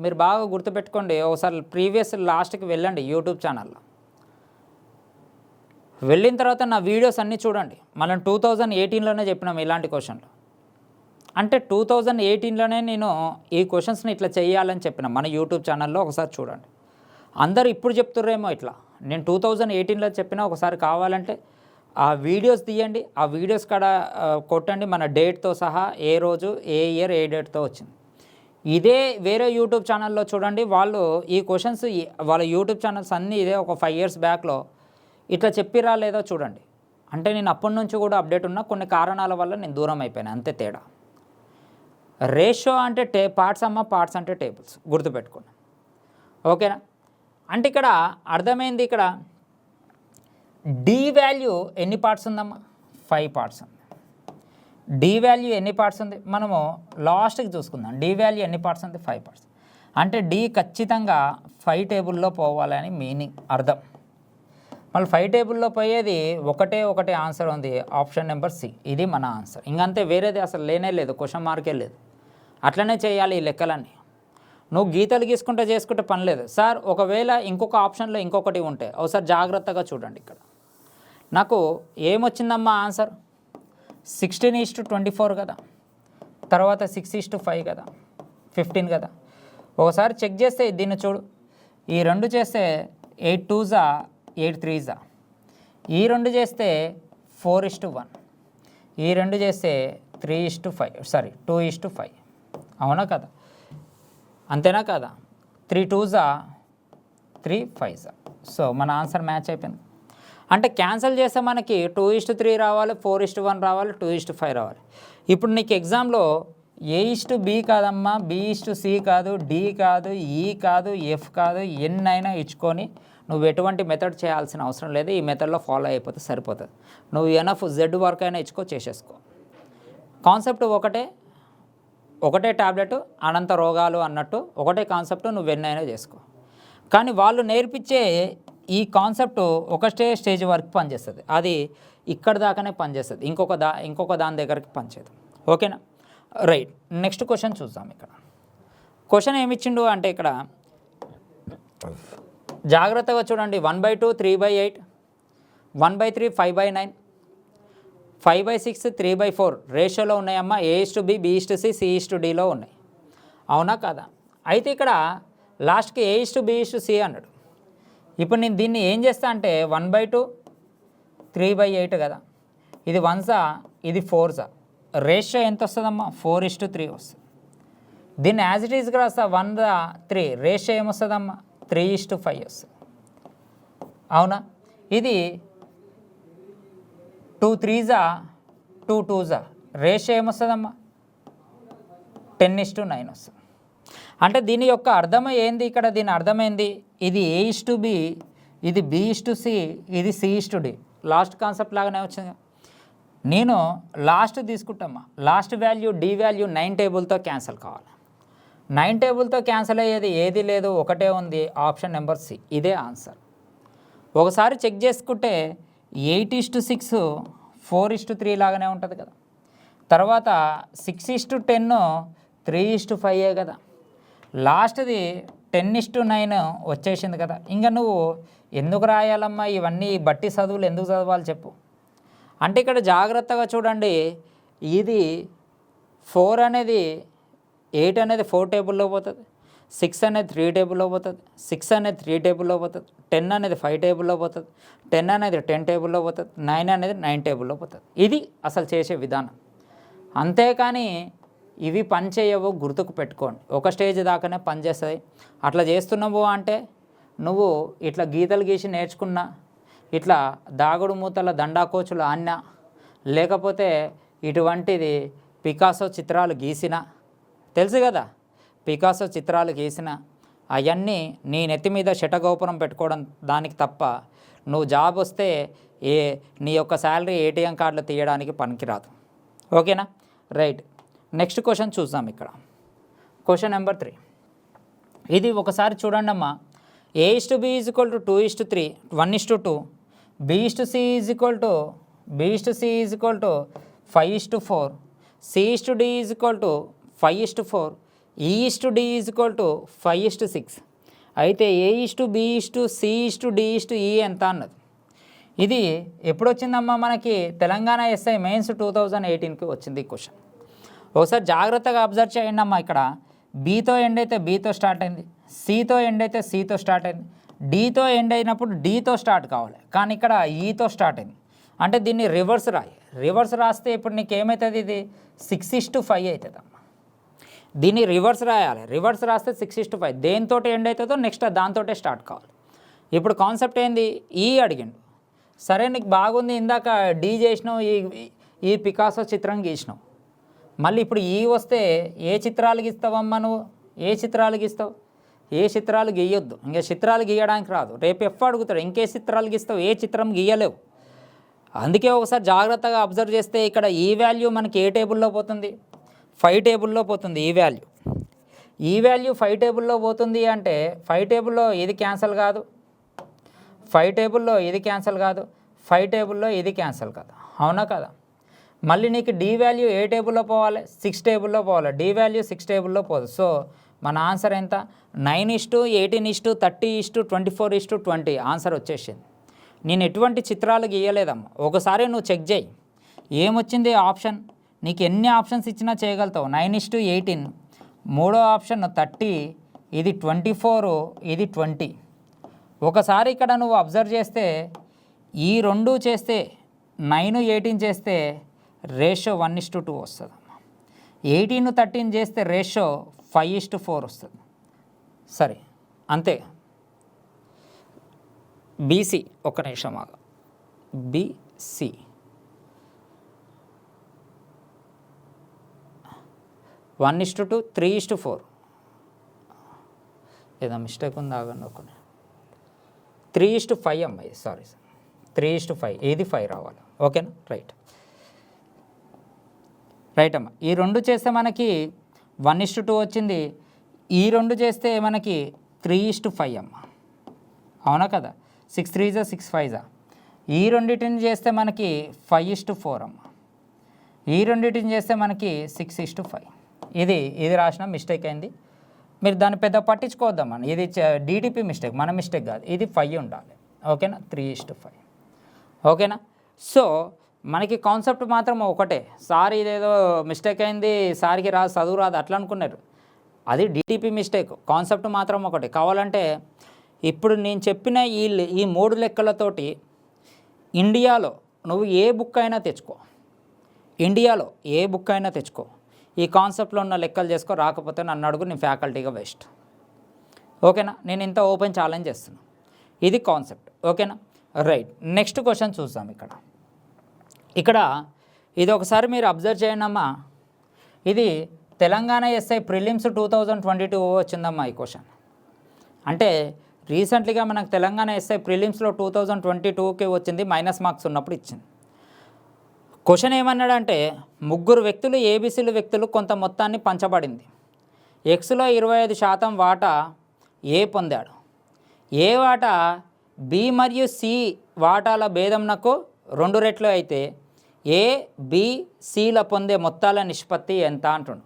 మీరు బాగా గుర్తుపెట్టుకోండి. ఒకసారి ప్రీవియస్ లాస్ట్కి వెళ్ళండి యూట్యూబ్ ఛానల్లో. వెళ్ళిన తర్వాత నా వీడియోస్ అన్నీ చూడండి. మనం 2018లోనే చెప్పినాం ఇలాంటి క్వశ్చన్లు. అంటే 2018లోనే నేను ఈ క్వశ్చన్స్ని ఇట్లా చేయాలని చెప్పిన మన యూట్యూబ్ ఛానల్లో ఒకసారి చూడండి. అందరూ ఇప్పుడు చెప్తుర్రేమో ఇట్లా, నేను 2018లో చెప్పినా. ఒకసారి కావాలంటే ఆ వీడియోస్ తీయండి, ఆ వీడియోస్ కాడ కొట్టండి మన డేట్తో సహా, ఏ రోజు, ఏ ఇయర్, ఏ డేట్తో వచ్చింది. ఇదే వేరే యూట్యూబ్ ఛానల్లో చూడండి, వాళ్ళు ఈ క్వశ్చన్స్ వాళ్ళ యూట్యూబ్ ఛానల్స్ అన్నీ ఇదే ఒక 5 years బ్యాక్లో ఇట్లా చెప్పిరా లేదో చూడండి. అంటే నేను అప్పటి నుంచి కూడా అప్డేట్ ఉన్నా, కొన్ని కారణాల వల్ల నేను దూరం అయిపోయాను, అంతే తేడా. రేషియో అంటే పార్ట్స్ అమ్మ, పార్ట్స్ అంటే టేబుల్స్. గుర్తుపెట్టుకోండి, ఓకేనా? అంటే ఇక్కడ అర్థమైంది. ఇక్కడ డి వాల్యూ ఎన్ని పార్ట్స్ ఉందమ్మా? 5 parts ఉంది. డి వాల్యూ ఎన్ని పార్ట్స్ ఉంది? మనము లాస్ట్కి చూసుకుందాం. డి వాల్యూ ఎన్ని పార్ట్స్ ఉంది? 5 parts. అంటే డి ఖచ్చితంగా 5 టేబుల్లో పోవాలని మీనింగ్, అర్థం. మళ్ళీ 5 టేబుల్లో పోయేది ఒకటే ఆన్సర్ ఉంది, ఆప్షన్ నెంబర్ సి. ఇది మన ఆన్సర్. ఇంకంతే, వేరేది అసలు లేనే లేదు, క్వశ్చన్ మార్కే లేదు. అట్లనే చేయాలి ఈ లెక్కలన్నీ. నువ్వు గీతలు గీసుకుంటే చేసుకుంటే పని లేదు. సార్ ఒకవేళ ఇంకొక ఆప్షన్లో ఇంకొకటి ఉంటే ఒకసారి జాగ్రత్తగా చూడండి. ఇక్కడ నాకు ఏమొచ్చిందమ్మా ఆన్సర్? 16:24 కదా, తర్వాత 6:5 కదా, 15 కదా. ఒకసారి చెక్ చేస్తే దీన్ని చూడు, ఈ 2 చేస్తే 8 2s 8 3s, ఈ 2 చేస్తే 4:1, ఈ 2 చేస్తే 2:5. అవునా కదా? అంతేనా కదా? 3 2s 3 5s. సో మన ఆన్సర్ మ్యాచ్ అయిపోయింది. అంటే క్యాన్సిల్ చేస్తే మనకి 2:3 రావాలి, 4:1 రావాలి, 2:5 రావాలి. ఇప్పుడు నీకు ఎగ్జామ్లో A/B కాదమ్మా, B/C కాదు, D కాదు, E కాదు, F కాదు, ఎన్నైనా ఇచ్చుకొని నువ్వు ఎటువంటి మెథడ్ చేయాల్సిన అవసరం లేదు. ఈ మెథడ్లో ఫాలో అయిపోతే సరిపోతుంది. నువ్వు ఎనఫ్ Z వర్క్ అయినా చేసేసుకో. కాన్సెప్ట్ ఒకటే టాబ్లెట్, అనంత రోగాలు అన్నట్టు ఒకటే కాన్సెప్ట్, నువ్వు ఎన్నైనా చేసుకో. కానీ వాళ్ళు నేర్పించే ఈ కాన్సెప్ట్ ఒక స్టేజ్ వరకు పనిచేస్తుంది. అది ఇక్కడ దాకానే పనిచేస్తుంది, ఇంకొక దాని దగ్గరికి పనిచేయదు. ఓకేనా? రైట్. నెక్స్ట్ క్వశ్చన్ చూద్దాం. ఇక్కడ క్వశ్చన్ ఏమిచ్చిండు అంటే ఇక్కడ జాగ్రత్తగా చూడండి. 1/2 3/8, 1/3 5/9, 5/6 3/4 రేషియోలో ఉన్నాయమ్మా. A/B, B/C, C/Dలో ఉన్నాయి. అవునా కాదా? అయితే ఇక్కడ లాస్ట్కి A/B/C అన్నాడు. ఇప్పుడు నేను దీన్ని ఏం చేస్తా అంటే 1/2 3/8 కదా, ఇది 1s, ఇది 4s. రేషియో ఎంత వస్తుందమ్మా? 4:3 వస్తుంది. దీన్ని యాజ్ ఇట్ ఈజ్గా రాస్తా, 1:3. రేషియో ఏమొస్తుందమ్మా? 3:5 వస్తుంది. అవునా? ఇది 2 3s 2 2s. రేషియో ఏమొస్తుందమ్మా? 10:9 వస్తుంది. అంటే దీని యొక్క అర్థం ఏంది? ఇక్కడ దీని అర్థమైంది, ఇది A/B, ఇది B/C, ఇది C/D. లాస్ట్ కాన్సెప్ట్ లాగానే వచ్చింది. నేను లాస్ట్ తీసుకుంటామా, లాస్ట్ వాల్యూ D వాల్యూ 9 టేబుల్తో క్యాన్సిల్ కావాలి. 9 టేబుల్తో క్యాన్సిల్ అయ్యేది ఏది లేదు, ఒకటే ఉంది, ఆప్షన్ నెంబర్ సి. ఇదే ఆన్సర్. ఒకసారి చెక్ చేసుకుంటే 8:6 4:3 లాగానే ఉంటుంది కదా. తర్వాత 6:10 3:5 కదా. లాస్ట్ది 10:9 వచ్చేసింది కదా. ఇంకా నువ్వు ఎందుకు రాయాలమ్మా ఇవన్నీ? బట్టి చదువులు ఎందుకు చదవాలి చెప్పు. అంటే ఇక్కడ జాగ్రత్తగా చూడండి, ఇది 4 అనేది 8 అనేది 4 టేబుల్లో పోతుంది. 6 అనేది 3 టేబుల్లో పోతుంది, 6 అనేది 3 టేబుల్లో పోతుంది, 10 అనేది 5 టేబుల్లో పోతుంది, 10 అనేది 10 టేబుల్లో పోతుంది, 9 అనేది 9 టేబుల్లో పోతుంది. ఇది అసలు చేసే విధానం. అంతేకాని ఇవి పని చేయవు, గుర్తుకు పెట్టుకోండి. ఒక స్టేజ్ దాకానే పని చేస్తుంది. అట్లా చేస్తున్నావు అంటే నువ్వు ఇట్లా గీతలు గీసి నేర్చుకున్నా, ఇట్లా దాగుడు మూతల దండాకోచులు ఆన్నా, లేకపోతే ఇటువంటిది పికాసో చిత్రాలు గీసిన, తెలుసు కదా, పికాసో చిత్రాలు గీసిన అవన్నీ నీ నెత్తి మీద శటగోపురం పెట్టుకోవడం దానికి తప్ప నువ్వు జాబ్ వస్తే నీ యొక్క శాలరీ ఏటీఎం కార్డులు తీయడానికి పనికిరాదు. ఓకేనా? రైట్. నెక్స్ట్ క్వశ్చన్ చూద్దాం. ఇక్కడ క్వశ్చన్ నెంబర్ 3. ఇది ఒకసారి చూడండి అమ్మా. A/B = 2:3, 1:2, B/C = 5:4, C/D = 5:4, E/D = 5:6. అయితే A/B/C/D/E ఎంత అన్నది. ఇది ఎప్పుడు వచ్చిందమ్మా మనకి? తెలంగాణ ఎస్ఐ మెయిన్స్ 2018కి వచ్చింది ఈ క్వశ్చన్. ఒకసారి జాగ్రత్తగా అబ్జర్వ్ చేయండి అమ్మా. ఇక్కడ బీతో ఎండ్ అయితే బీతో స్టార్ట్ అయింది, సితో ఎండ్ అయితే సితో స్టార్ట్ అయింది, డీతో ఎండ్ అయినప్పుడు డీతో స్టార్ట్ కావాలి, కానీ ఇక్కడ ఈతో స్టార్ట్ అయింది. అంటే దీన్ని రివర్స్ రాయి. రివర్స్ రాస్తే ఇప్పుడు నీకు ఏమవుతుంది? ఇది 6:5 అవుతుంది అమ్మా. దీన్ని రివర్స్ రాయాలి. రివర్స్ రాస్తే 6:5 దేనితో ఎండ్ అవుతుందో నెక్స్ట్ దాంతో స్టార్ట్ కావాలి. ఇప్పుడు కాన్సెప్ట్ ఏంది? ఈ అడిగిండు. సరే నీకు బాగుంది, ఇందాక డీ చేసినావు, ఈ పికాసో చిత్రం గీసినావు. మళ్ళీ ఇప్పుడు ఈ వస్తే ఏ చిత్రాలు గీస్తావమ్మా నువ్వు? ఏ చిత్రాలు గీస్తావు? ఏ చిత్రాలు గీయొద్దు. ఇంకా చిత్రాలు గీయడానికి రాదు. రేపు అడుగుతాడు ఇంకే చిత్రాలు గీస్తావు, ఏ చిత్రం గీయలేవు. అందుకే ఒకసారి జాగ్రత్తగా అబ్జర్వ్ చేస్తే ఇక్కడ ఈ వాల్యూ మనకి ఏ టేబుల్లో పోతుంది? 5 టేబుల్లో పోతుంది. ఈ వాల్యూ 5 టేబుల్లో పోతుంది అంటే 5 టేబుల్లో ఇది క్యాన్సల్ కాదు, 5 టేబుల్లో ఇది క్యాన్సల్ కాదు, 5 టేబుల్లో ఇది క్యాన్సల్ కాదు. అవునా కదా? మళ్ళీ నీకు డి వాల్యూ ఏ టేబుల్లో పోవాలి? 6 టేబుల్లో పోవాలి. డి వాల్యూ 6 టేబుల్లో పోదు. సో మన ఆన్సర్ ఎంత? 9:18:30:24:20 ఆన్సర్ వచ్చేసింది. నేను ఎటువంటి చిత్రాలు గీయలేదమ్మా. ఒకసారి నువ్వు చెక్ చేయి ఏమొచ్చింది ఆప్షన్. నీకు ఎన్ని ఆప్షన్స్ ఇచ్చినా చేయగలుగుతావు. 9:18, మూడో ఆప్షన్ 30, ఇది 24, ఇది 20. ఒకసారి ఇక్కడ నువ్వు అబ్జర్వ్ చేస్తే ఈ రెండు చేస్తే 9:18 చేస్తే రేషియో 1:2 వస్తుంది. 18:13 చేస్తే రేషియో 5:4 వస్తుంది. సరే అంతే. బీసీ ఒక్క నిమిషం ఆగా. బీసీ 1:2, 3:4. ఏదో మిస్టేక్ ఉంది, ఆగండి ఒక 3:5 అమ్మాయి. సారీ 3:5. ఇది 5 రావాలి. ఓకేనా? రైట్ అమ్మ. ఈ రెండు చేస్తే మనకి 1:2 వచ్చింది. ఈ రెండు చేస్తే మనకి 3:5 అమ్మ. అవునా కదా? 6 3s 6 5s. ఈ రెండింటిని చేస్తే మనకి 5:4 అమ్మ. ఈ రెండింటిని చేస్తే మనకి 6:5. ఇది రాసిన మిస్టేక్ అయింది. మీరు దాన్ని పెద్ద పట్టించుకోవద్దామని. ఇది డీటీపీ మిస్టేక్, మన మిస్టేక్ కాదు. ఇది 5 ఉండాలి. ఓకేనా? 3:5. ఓకేనా? సో మనకి కాన్సెప్ట్ మాత్రం ఒకటే. సార్ ఇదేదో మిస్టేక్ అయింది, సార్కి రాదు, చదువు రాదు అట్లా అనుకున్నారు. అది డీటీపీ మిస్టేక్. కాన్సెప్ట్ మాత్రం ఒకటే. కావాలంటే ఇప్పుడు నేను చెప్పిన ఈ 3 లెక్కలతోటి ఇండియాలో నువ్వు ఏ బుక్ అయినా తెచ్చుకో. ఇండియాలో ఏ బుక్ అయినా తెచ్చుకో. ఈ కాన్సెప్ట్లో ఉన్న లెక్కలు చేసుకో. రాకపోతే నన్ను అడుగు, నేను ఫ్యాకల్టీగా వేస్ట్. ఓకేనా? నేను ఇంత ఓపెన్ ఛాలెంజ్ చేస్తున్నాను. ఇది కాన్సెప్ట్. ఓకేనా? రైట్. నెక్స్ట్ క్వశ్చన్ చూద్దాం. ఇక్కడ ఇది ఒకసారి మీరు అబ్జర్వ్ చేయండి అమ్మా. ఇది తెలంగాణ ఎస్ఐ ప్రిలిమ్స్ 2022 వచ్చిందమ్మా ఈ క్వశ్చన్. అంటే రీసెంట్లీగా మనకు తెలంగాణ ఎస్ఐ ప్రిలిమ్స్లో 2022కి వచ్చింది. మైనస్ మార్క్స్ ఉన్నప్పుడు ఇచ్చింది. క్వశ్చన్ ఏమన్నాడంటే 3 వ్యక్తులు ఏబీసీలు వ్యక్తులు కొంత మొత్తాన్ని పంచబడింది. ఎక్స్లో 25% వాటా ఏ పొందాడు. ఏ వాటా బి మరియు సి వాటాల భేదంనకు 2 రెట్లు అయితే ఏ బి సిల పొందే మొత్తాల నిష్పత్తి ఎంత అంటుండు.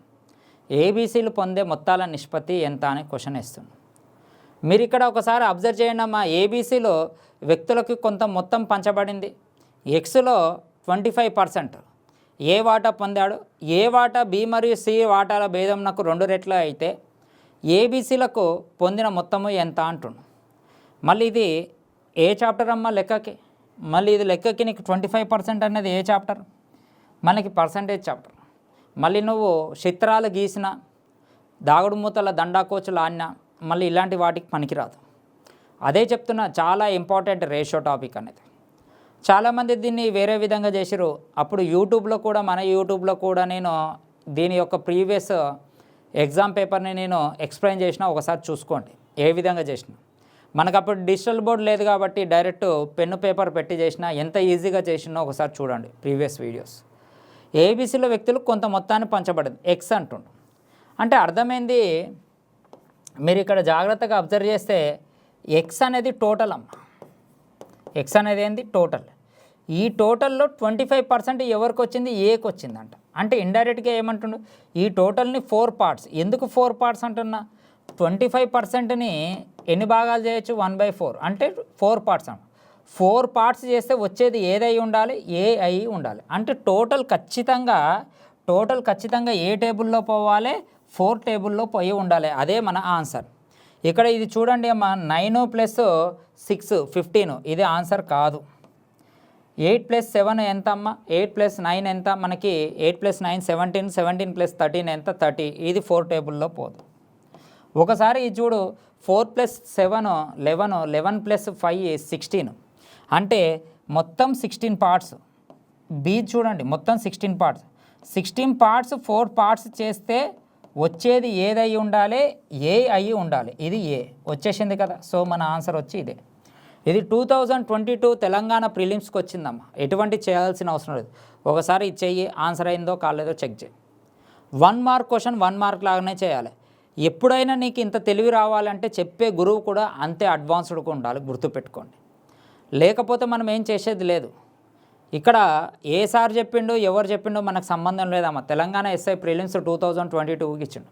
ఏబీసీలు పొందే మొత్తాల నిష్పత్తి ఎంత అని క్వశ్చన్ ఇస్తుంది. మీరు ఇక్కడ ఒకసారి అబ్జర్వ్ చేయండి అమ్మా. ఏబీసీలో వ్యక్తులకు కొంత మొత్తం పంచబడింది. ఎక్స్లో 25% ఏ వాటా పొందాడు. ఏ వాటా బి మరియు సి వాటాల భేదం నాకు 2 రెట్లు అయితే ఏబీసీలకు పొందిన మొత్తము ఎంత అంటుండు. మళ్ళీ ఇది ఏ చాప్టర్ అమ్మ లెక్కకి, మళ్ళీ ఇది లెక్కకి నీకు 25% అనేది ఏ చాప్టర్, మనకి పర్సంటేజ్ చాప్టర్. మళ్ళీ నువ్వు చిత్రాలు గీసిన, దాగుడు మూతల దండాకోచులు ఆడినా మళ్ళీ ఇలాంటి వాటికి పనికిరాదు. అదే చెప్తున్నా, చాలా ఇంపార్టెంట్ రేషియో టాపిక్ అనేది. చాలామంది దీన్ని వేరే విధంగా చేసిరు. అప్పుడు యూట్యూబ్లో కూడా, మన యూట్యూబ్లో కూడా నేను దీని యొక్క ప్రీవియస్ ఎగ్జామ్ పేపర్ని నేను ఎక్స్ప్లెయిన్ చేసిన, ఒకసారి చూసుకోండి ఏ విధంగా చేసిన. మనకు అప్పుడు డిజిటల్ బోర్డు లేదు కాబట్టి డైరెక్ట్ పెన్ను పేపర్ పెట్టి చేసినా ఎంత ఈజీగా చేసినా ఒకసారి చూడండి ప్రీవియస్ వీడియోస్. ఏబీసీలో వ్యక్తులు కొంత మొత్తాన్ని పంచబడింది ఎక్స్ అంటుండు. అంటే అర్థమైంది, మీరు ఇక్కడ జాగ్రత్తగా అబ్జర్వ్ చేస్తే ఎక్స్ అనేది టోటల్ అమ్మ. ఎక్స్ అనేది ఏంది టోటల్. ఈ టోటల్లో 25% ఎవరికి వచ్చింది, ఏకి వచ్చిందంట. అంటే ఇండైరెక్ట్గా ఏమంటుండు, ఈ టోటల్ని 4 పార్ట్స్. ఎందుకు 4 పార్ట్స్ అంటున్నా, 25%ని ఎన్ని భాగాలు చేయొచ్చు, 1/4 అంటే 4 పార్ట్స్ అన్న. 4 పార్ట్స్ చేస్తే వచ్చేది ఏదై ఉండాలి, ఏ అయి ఉండాలి. అంటే టోటల్ ఖచ్చితంగా ఏ టేబుల్లో పోవాలి, 4 టేబుల్లో పోయి ఉండాలి. అదే మన ఆన్సర్. ఇక్కడ ఇది చూడండి అమ్మ, 9 + 6 15, ఇది ఆన్సర్ కాదు. 8 + 7 ఎంత అమ్మ, 8 + 9 ఎంత మనకి, 8 + 9 17, 17 + 13 ఎంత 30, ఇది 4 టేబుల్లో పోదు. ఒకసారి ఇది చూడు, 4 + 7 11, 11 + 5 16, అంటే మొత్తం 16 పార్ట్స్. బి చూడండి, మొత్తం 16 పార్ట్స్. 16 పార్ట్స్ 4 పార్ట్స్ చేస్తే వచ్చేది ఏదై ఉండాలి, ఏ అయి ఉండాలి. ఇది ఏ వచ్చేసింది కదా. సో మన ఆన్సర్ వచ్చి ఇదే. ఇది 2022 తెలంగాణ ప్రిలిమ్స్కి వచ్చిందమ్మా. ఎటువంటి చేయాల్సిన అవసరం లేదు. ఒకసారి ఇది చెయ్యి, ఆన్సర్ అయిందో కాలేదో చెక్ చేయి. 1 మార్క్ క్వశ్చన్ 1 మార్క్ లాగానే చేయాలి. ఎప్పుడైనా నీకు ఇంత తెలివి రావాలంటే చెప్పే గురువు కూడా అంతే అడ్వాన్స్డ్గా ఉండాలి, గుర్తుపెట్టుకోండి. లేకపోతే మనం ఏం చేసేది లేదు. ఇక్కడ ఏ సార్ చెప్పిండో ఎవరు చెప్పిండో మనకు సంబంధం లేదమ్మా. తెలంగాణ ఎస్ఐ ప్రిలిమ్స్ 2022కి ఇచ్చిండు.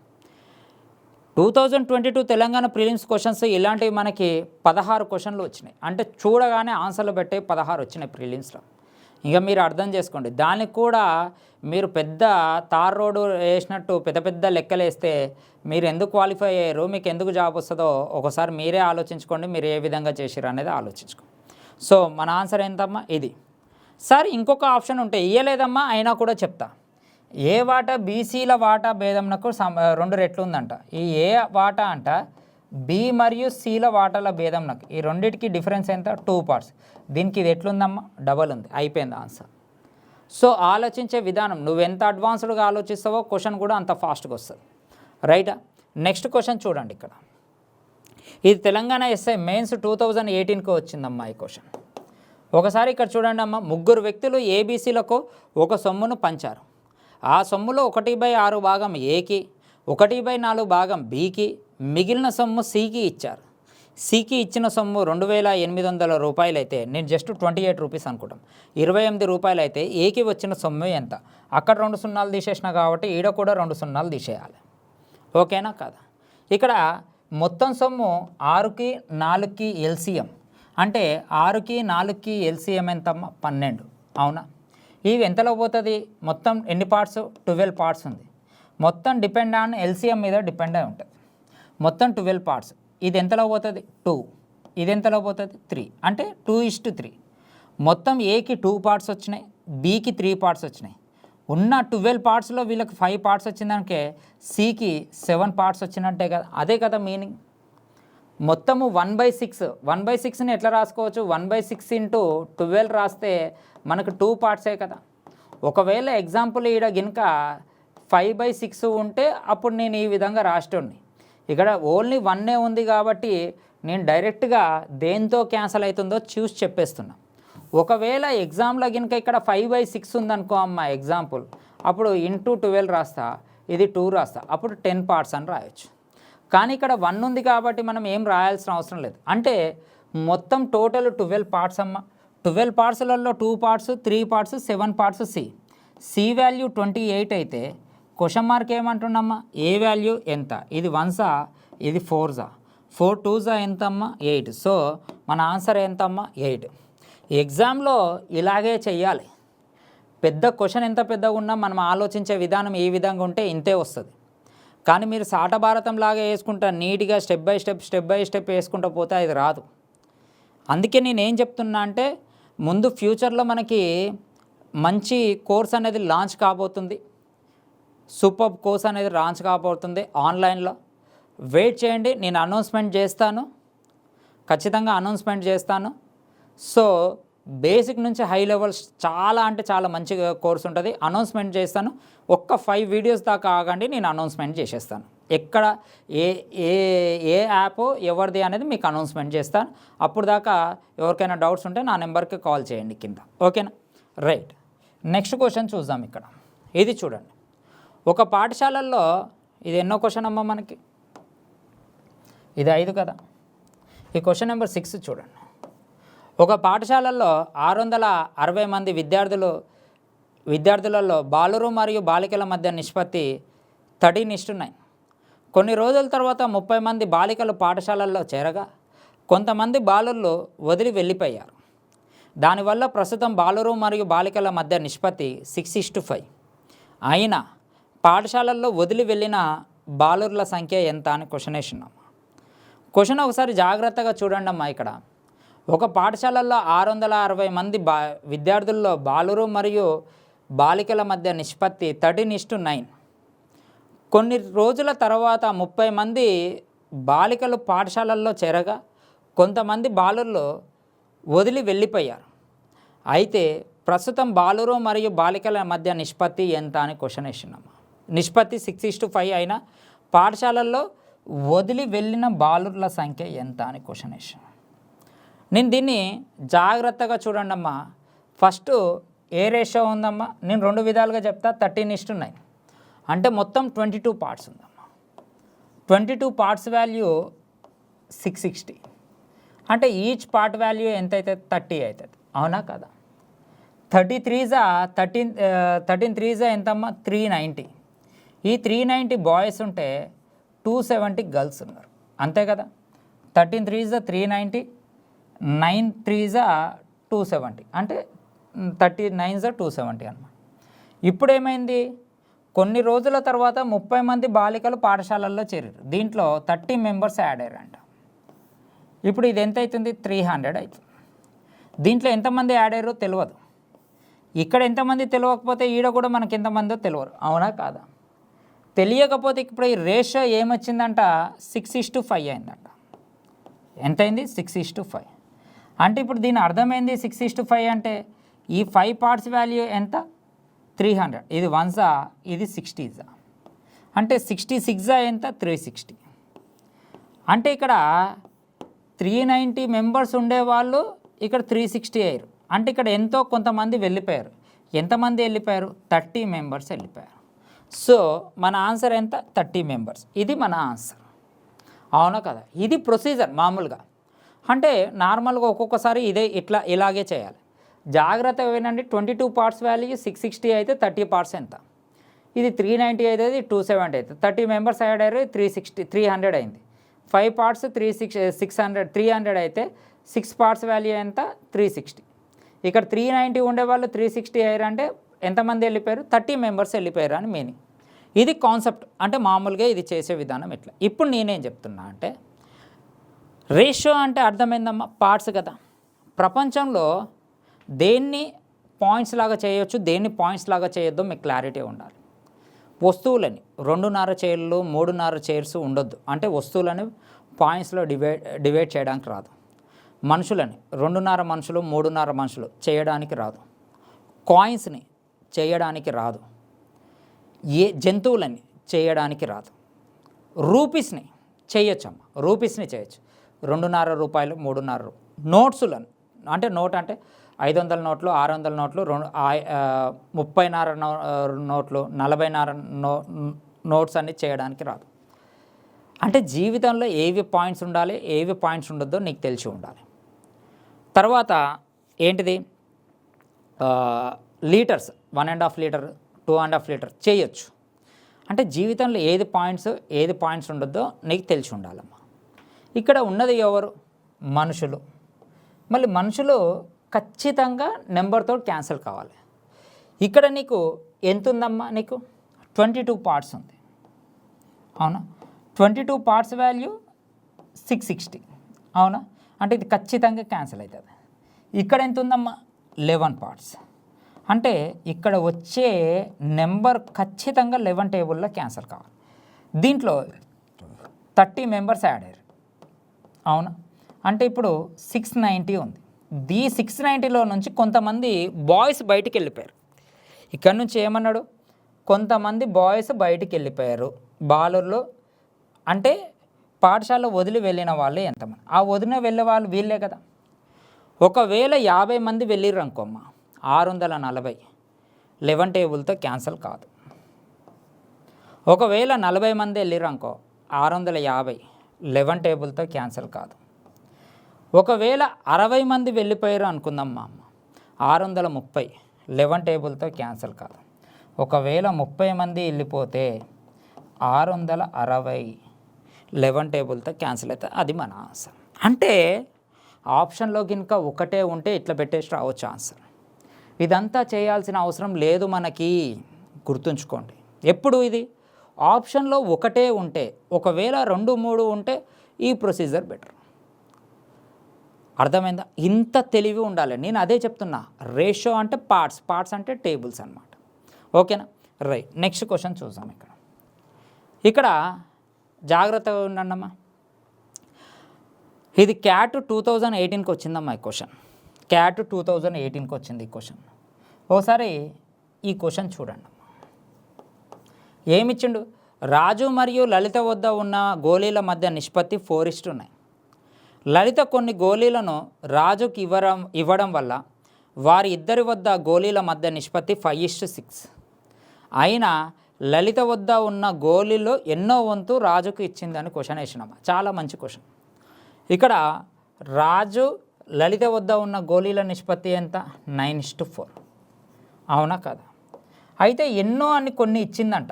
2022 తెలంగాణ ప్రిలిమ్స్ క్వశ్చన్స్ ఇలాంటివి మనకి 16 క్వశ్చన్లు వచ్చినాయి. అంటే చూడగానే ఆన్సర్లు పెట్టే 16 వచ్చినాయి ప్రిలిమ్స్లో. ఇంకా మీరు అర్థం చేసుకోండి. దానికి కూడా మీరు పెద్ద తార్ రోడ్డు వేసినట్టు పెద్ద పెద్ద లెక్కలు వేస్తే మీరు ఎందుకు క్వాలిఫై అయ్యారు, మీకు ఎందుకు జాబ్ వస్తుందో ఒకసారి మీరే ఆలోచించుకోండి. మీరు ఏ విధంగా చేసిరు అనేది ఆలోచించుకోండి. సో మన ఆన్సర్ ఏంటమ్మా, ఇది. సార్ ఇంకొక ఆప్షన్ ఉంటే ఇయ్యలేదమ్మా, అయినా కూడా చెప్తా. ఏ వాటా బీసీల వాటా భేదంనకు 2 రెట్లు ఉందంట. ఈ ఏ వాటా అంట బి మరియు సిల వాటాల భేదంనకు, ఈ రెండింటికి డిఫరెన్స్ ఎంత, 2 పార్ట్స్. దీనికి ఇది ఎట్లుందమ్మా, డబల్ ఉంది. అయిపోయింది ఆన్సర్. సో ఆలోచించే విధానం, నువ్వు ఎంత అడ్వాన్స్డ్గా ఆలోచిస్తావో క్వశ్చన్ కూడా అంత ఫాస్ట్గా వస్తుంది. రైటా. నెక్స్ట్ క్వశ్చన్ చూడండి. ఇక్కడ ఇది తెలంగాణ ఎస్ఐ మెయిన్స్ 2018కి వచ్చిందమ్మా ఈ క్వశ్చన్. ఒకసారి ఇక్కడ చూడండి అమ్మ, 3 వ్యక్తులు ఏబీసీలకు ఒక సొమ్మును పంచారు. ఆ సొమ్ములో 1/6 భాగం ఏకి, 1/4 భాగం బీకి, మిగిలిన సొమ్ము సికి ఇచ్చారు. సికి ఇచ్చిన సొమ్ము 2800 రూపాయలు అయితే, నేను జస్ట్ 28 రూపీస్ అనుకుంటాం, 28 రూపాయలు అయితే ఏకి వచ్చిన సొమ్ము ఎంత. అక్కడ 2 సున్నాలు తీసేసిన కాబట్టి ఈడ కూడా 2 సున్నాలు తీసేయాలి. ఓకేనా కదా. ఇక్కడ మొత్తం సొమ్ము 6కి 4కి ఎల్సిఎం, అంటే 6కి 4కి ఎల్సిఎం ఎంతమ్మా, 12. అవునా. ఇవి ఎంతలో పోతుంది, మొత్తం ఎన్ని పార్ట్స్, 12 పార్ట్స్ ఉంది. మొత్తం డిపెండ్ ఆన్ ఎల్సిఎం మీద డిపెండ్ అయి ఉంటుంది. మొత్తం 12 పార్ట్స్. ఇది ఎంతలో పోతుంది, 2. ఇది ఎంతలో పోతుంది, 3. అంటే 2:3. మొత్తం ఏకి 2 పార్ట్స్ వచ్చినాయి, బీకి 3 పార్ట్స్ వచ్చినాయి. ఉన్న 12 పార్ట్స్లో వీళ్ళకి 5 పార్ట్స్ వచ్చిందానికే సికి 7 పార్ట్స్ వచ్చినట్టే కదా. అదే కదా మీనింగ్. మొత్తము 1/6. 1/6ని ఎట్లా రాసుకోవచ్చు, 1/6 × 12 రాస్తే మనకు 2 పార్ట్సే కదా. ఒకవేళ ఎగ్జాంపుల్ ఈడ గినక 5/6 ఉంటే అప్పుడు నేను ఈ విధంగా రాస్తుండే. ఇక్కడ ఓన్లీ 1 ఉంది కాబట్టి నేను డైరెక్ట్గా దేంతో క్యాన్సల్ అవుతుందో చూసి చెప్పేస్తున్నా. ఒకవేళ ఎగ్జామ్లో గినక ఇక్కడ 5/6 ఉందనుకో అమ్మ ఎగ్జాంపుల్, అప్పుడు ఇంటూ 12 రాస్తా, ఇది 2 రాస్తా, అప్పుడు 10 పార్ట్స్ అని రాయొచ్చు. కానీ ఇక్కడ 1 ఉంది కాబట్టి మనం ఏం రాయాల్సిన అవసరం లేదు. అంటే మొత్తం టోటల్ 12 పార్ట్స్ అమ్మ. 12 పార్ట్స్లలో 2 parts, 3 parts, 7 parts C value 28 అయితే క్వశ్చన్ మార్క్ ఏమంటున్నామ్మా, ఏ వాల్యూ ఎంత. ఇది 1సా, ఇది 4సా, 4 2సా ఎంతమ్మా, 8. సో మన ఆన్సర్ ఎంతమ్మా, 8. ఎగ్జామ్లో ఇలాగే చెయ్యాలి. పెద్ద క్వశ్చన్ ఎంత పెద్దగా ఉన్నా మనం ఆలోచించే విధానం ఏ విధంగా ఉంటే ఇంతే వస్తుంది. కానీ మీరు సాట భారతం లాగా వేసుకుంటా నీట్గా స్టెప్ బై స్టెప్ వేసుకుంటూ పోతే అది రాదు. అందుకే నేనేం చెప్తున్నా అంటే ముందు ఫ్యూచర్లో మనకి మంచి కోర్స్ అనేది లాంచ్ కాబోతుంది, సూపర్ కోర్స్ అనేది లాంచ్ కాబోతుంది ఆన్లైన్లో. వెయిట్ చేయండి, నేను అనౌన్స్మెంట్ చేస్తాను, ఖచ్చితంగా అనౌన్స్మెంట్ చేస్తాను. సో బేసిక్ నుంచి హై లెవెల్స్ చాలా అంటే చాలా మంచి కోర్స్ ఉంటుంది, అనౌన్స్మెంట్ చేస్తాను. ఒక్క 5 వీడియోస్ దాకా ఆగండి, నేను అనౌన్స్మెంట్ చేసేస్తాను. ఎక్కడ ఏ ఏ ఏ యాప్ ఎవరిది అనేది మీకు అనౌన్స్మెంట్ చేస్తాను. అప్పుడు దాకా ఎవరికైనా డౌట్స్ ఉంటే నా నెంబర్కి కాల్ చేయండి కింద, ఓకేనా? రైట్, నెక్స్ట్ క్వశ్చన్ చూద్దాం. ఇక్కడ ఇది చూడండి, ఒక పాఠశాలల్లో ఇది ఎన్నో క్వశ్చన్ అమ్మా మనకి? ఇది 5 కదా. ఈ క్వశ్చన్ నెంబర్ 6 చూడండి. ఒక పాఠశాలల్లో 660 మంది విద్యార్థులలో బాలురు మరియు బాలికల మధ్య నిష్పత్తి 30:9. కొన్ని రోజుల తర్వాత 30 మంది బాలికలు పాఠశాలల్లో చేరగా కొంతమంది బాలుర్లు వదిలి వెళ్ళిపోయారు. దానివల్ల ప్రస్తుతం బాలురు మరియు బాలికల మధ్య నిష్పత్తి 6:5. అయినా పాఠశాలల్లో వదిలి వెళ్ళిన బాలుర్ల సంఖ్య ఎంత అని క్వశ్చన్ వేసినాం. క్వశ్చన్ ఒకసారి జాగ్రత్తగా చూడండి అమ్మా. ఇక్కడ ఒక పాఠశాలల్లో 660 మంది విద్యార్థుల్లో బాలురు మరియు బాలికల మధ్య నిష్పత్తి 30:9. కొన్ని రోజుల తర్వాత 30 మంది బాలికలు పాఠశాలల్లో చేరగా కొంతమంది బాలుర్లు వదిలి వెళ్ళిపోయారు. అయితే ప్రస్తుతం బాలురు మరియు బాలికల మధ్య నిష్పత్తి ఎంత అని క్వశ్చన్ వేసినాము. నిష్పత్తి 6:5 అయినా పాఠశాలల్లో వదిలి వెళ్ళిన బాలుర్ల సంఖ్య ఎంత అని క్వశ్చన్ వేసాను. నేను దీన్ని జాగ్రత్తగా చూడండి అమ్మా. ఫస్ట్ ఏ రేషియో ఉందమ్మా? నేను 2 విధాలుగా చెప్తా. 13:9 అంటే మొత్తం 22 పార్ట్స్ ఉందమ్మా. 22 పార్ట్స్ వాల్యూ 660 అంటే ఈచ్ పార్ట్ వాల్యూ ఎంత అవుతుంది? 30 అవుతుంది, అవునా కదా? 13 ఎంతమ్మా? 390. ఈ 390 బాయ్స్ ఉంటే 270 గర్ల్స్ ఉన్నారు, అంతే కదా? 13 390, 9 270 అంటే 39 270 అన్నమాట. ఇప్పుడు ఏమైంది? కొన్ని రోజుల తర్వాత 30 మంది బాలికలు పాఠశాలల్లో చేరారు. దీంట్లో 30 మెంబర్స్ యాడ్ అయ్యారంట. ఇప్పుడు ఇది ఎంత అవుతుంది? 300 అవుతుంది. దీంట్లో ఎంతమంది యాడ్ అయ్యారో తెలియదు. ఇక్కడ ఎంతమంది తెలియకపోతే ఈడ కూడా మనకి ఎంతమందో తెలియరు, అవునా కాదా? తెలియకపోతే ఇప్పుడు ఈ రేషియో ఏమొచ్చిందంట? 6:5 అయిందంట. ఎంతైంది? 6:5. అంటే ఇప్పుడు దీని అర్థమైంది 6:5 అంటే ఈ 5 పార్ట్స్ వాల్యూ ఎంత? 300. ఇది 1 ఇది 60 అంటే 66 ఎంత? 360. అంటే ఇక్కడ 390 మెంబర్స్ ఉండేవాళ్ళు ఇక్కడ 360 అయ్యారు. అంటే ఇక్కడ ఎంతో కొంతమంది వెళ్ళిపోయారు. ఎంతమంది వెళ్ళిపోయారు? 30 మెంబర్స్ వెళ్ళిపోయారు. సో మన ఆన్సర్ ఎంత? 30 మెంబర్స్. ఇది మన ఆన్సర్, అవునా కదా? ఇది ప్రొసీజర్ మామూలుగా. అంటే నార్మల్గా ఒక్కొక్కసారి ఇలాగే చేయాలి. జాగ్రత్తగా వినండి. 22 పార్ట్స్ వాల్యూ 660 అయితే 30 పార్ట్స్ ఎంత? ఇది 390 అయితే 270 అవుతుంది. 30 మెంబర్స్ యాడ్ అయ్యారు, 300 అయింది. 5 పార్ట్స్ 300 అయితే 6 పార్ట్స్ వాల్యూ ఎంత? 360. ఇక్కడ 390 ఉండేవాళ్ళు 360 అయ్యారు అంటే ఎంతమంది వెళ్ళిపోయారు? 30 మెంబర్స్ వెళ్ళిపోయారు అని మీనింగ్. ఇది కాన్సెప్ట్. అంటే మామూలుగా ఇది చేసే విధానం ఇట్లా. ఇప్పుడు నేనేం చెప్తున్నా అంటే రేషియో అంటే అర్థమైందమ్మా, పార్ట్స్ కదా. ప్రపంచంలో దేన్ని పాయింట్స్ లాగా చేయొచ్చు, దేన్ని పాయింట్స్ లాగా చేయొద్దో మీకు క్లారిటీ ఉండాలి. వస్తువులని 2.5 చైర్లు 3.5 చైర్స్ ఉండొద్దు. అంటే వస్తువులని పాయింట్స్లో డివైడ్ చేయడానికి రాదు. మనుషులని 2.5 మనుషులు 3.5 మనుషులు చేయడానికి రాదు. కాయిన్స్ని చేయడానికి రాదు. ఏ జంతువులని చేయడానికి రాదు. రూపీస్ని చేయొచ్చమ్మా, రూపీస్ని చేయొచ్చు. 2.5 రూపాయలు 3.5 నోట్సులను అంటే నోట్ అంటే 500 నోట్లు 600 నోట్లు 30.5 నోట్లు 40.5 నోట్స్ అన్ని చేయడానికి రాదు. అంటే జీవితంలో ఏవి పాయింట్స్ ఉండాలి, ఏవి పాయింట్స్ ఉండొద్దో నీకు తెలిసి ఉండాలి. తర్వాత ఏంటిది? లీటర్స్ 1.5 లీటర్ 2.5 లీటర్ చేయొచ్చు. అంటే జీవితంలో ఏది పాయింట్స్ ఉండొద్దో నీకు తెలిసి ఉండాలమ్మా. ఇక్కడ ఉన్నది ఎవరు? మనుషులు. మళ్ళీ మనుషులు ఖచ్చితంగా నెంబర్తో క్యాన్సిల్ కావాలి. ఇక్కడ నీకు ఎంత ఉందమ్మా? నీకు 22 పార్ట్స్ ఉంది, అవునా. 22 పార్ట్స్ వాల్యూ 660, అవునా. అంటే ఇది ఖచ్చితంగా క్యాన్సిల్ అవుతుంది. ఇక్కడ ఎంత ఉందమ్మా 11 పార్ట్స్, అంటే ఇక్కడ వచ్చే నెంబర్ ఖచ్చితంగా 11 టేబుల్లో క్యాన్సిల్ కావాలి. దీంట్లో 30 మెంబర్స్ యాడ్ అయ్యారు, అవునా. అంటే ఇప్పుడు 690 ఉంది. 690లో నుంచి కొంతమంది బాయ్స్ బయటికి వెళ్ళిపోయారు. ఇక్కడ నుంచి ఏమన్నాడు, కొంతమంది బాయ్స్ బయటికి వెళ్ళిపోయారు బాలుర్లో, అంటే పాఠశాల వదిలి వెళ్ళిన వాళ్ళే ఎంతమంది, ఆ వదిలిన వెళ్ళే వాళ్ళు వీళ్ళే కదా. ఒకవేళ 50 మంది వెళ్ళిర్రు అనుకోమ్మా, 640 11 టేబుల్తో క్యాన్సిల్ కాదు. ఒకవేళ 40 మంది వెళ్ళిర్రు అనుకో, 650 11 టేబుల్తో క్యాన్సిల్ కాదు. ఒకవేళ 60 మంది వెళ్ళిపోయారు అనుకుందామ్మా, 630 11 టేబుల్తో క్యాన్సిల్ కాదు. ఒకవేళ 30 మంది వెళ్ళిపోతే 660 11 టేబుల్తో క్యాన్సిల్ అవుతుంది. అది మన ఆన్సర్. అంటే ఆప్షన్లో కనుక ఒకటే ఉంటే ఇట్లా పెట్టేసి రావచ్చు ఆన్సర్. ఇదంతా చేయాల్సిన అవసరం లేదు మనకి, గుర్తుంచుకోండి. ఎప్పుడు ఇది ఆప్షన్లో ఒకటే ఉంటే, ఒకవేళ 2, 3 ఉంటే ఈ ప్రొసీజర్ బెటర్. అర్థమైందా? ఇంత తెలివి ఉండాలి. నేను అదే చెప్తున్నా, రేషియో అంటే పార్ట్స్ అంటే టేబుల్స్ అన్నమాట. ఓకేనా, రైట్. నెక్స్ట్ క్వశ్చన్ చూద్దాం. ఇక్కడ జాగ్రత్తగా ఉండండమ్మా. ఇది క్యాట్ 2018కి వచ్చిందమ్మా ఈ క్వశ్చన్. క్యాట్ 2018కి వచ్చింది ఈ క్వశ్చన్. ఒకసారి ఈ క్వశ్చన్ చూడండి. ఏమిచ్చిండు, రాజు మరియు లలిత వద్ద ఉన్న గోళీల మధ్య నిష్పత్తి 4:9. లలిత కొన్ని గోళీలను రాజుకి ఇవ్వడం వల్ల వారి ఇద్దరి వద్ద గోళీల మధ్య నిష్పత్తి 5:6. అయినా లలిత వద్ద ఉన్న గోళీలో ఎన్నో వంతు రాజుకు ఇచ్చిందని క్వశ్చన్ వేసినామా. చాలా మంచి క్వశ్చన్. ఇక్కడ రాజు లలిత వద్ద ఉన్న గోళీల నిష్పత్తి ఎంత, 9:4, అవునా కదా. అయితే ఎన్నో అని కొన్ని ఇచ్చిందంట.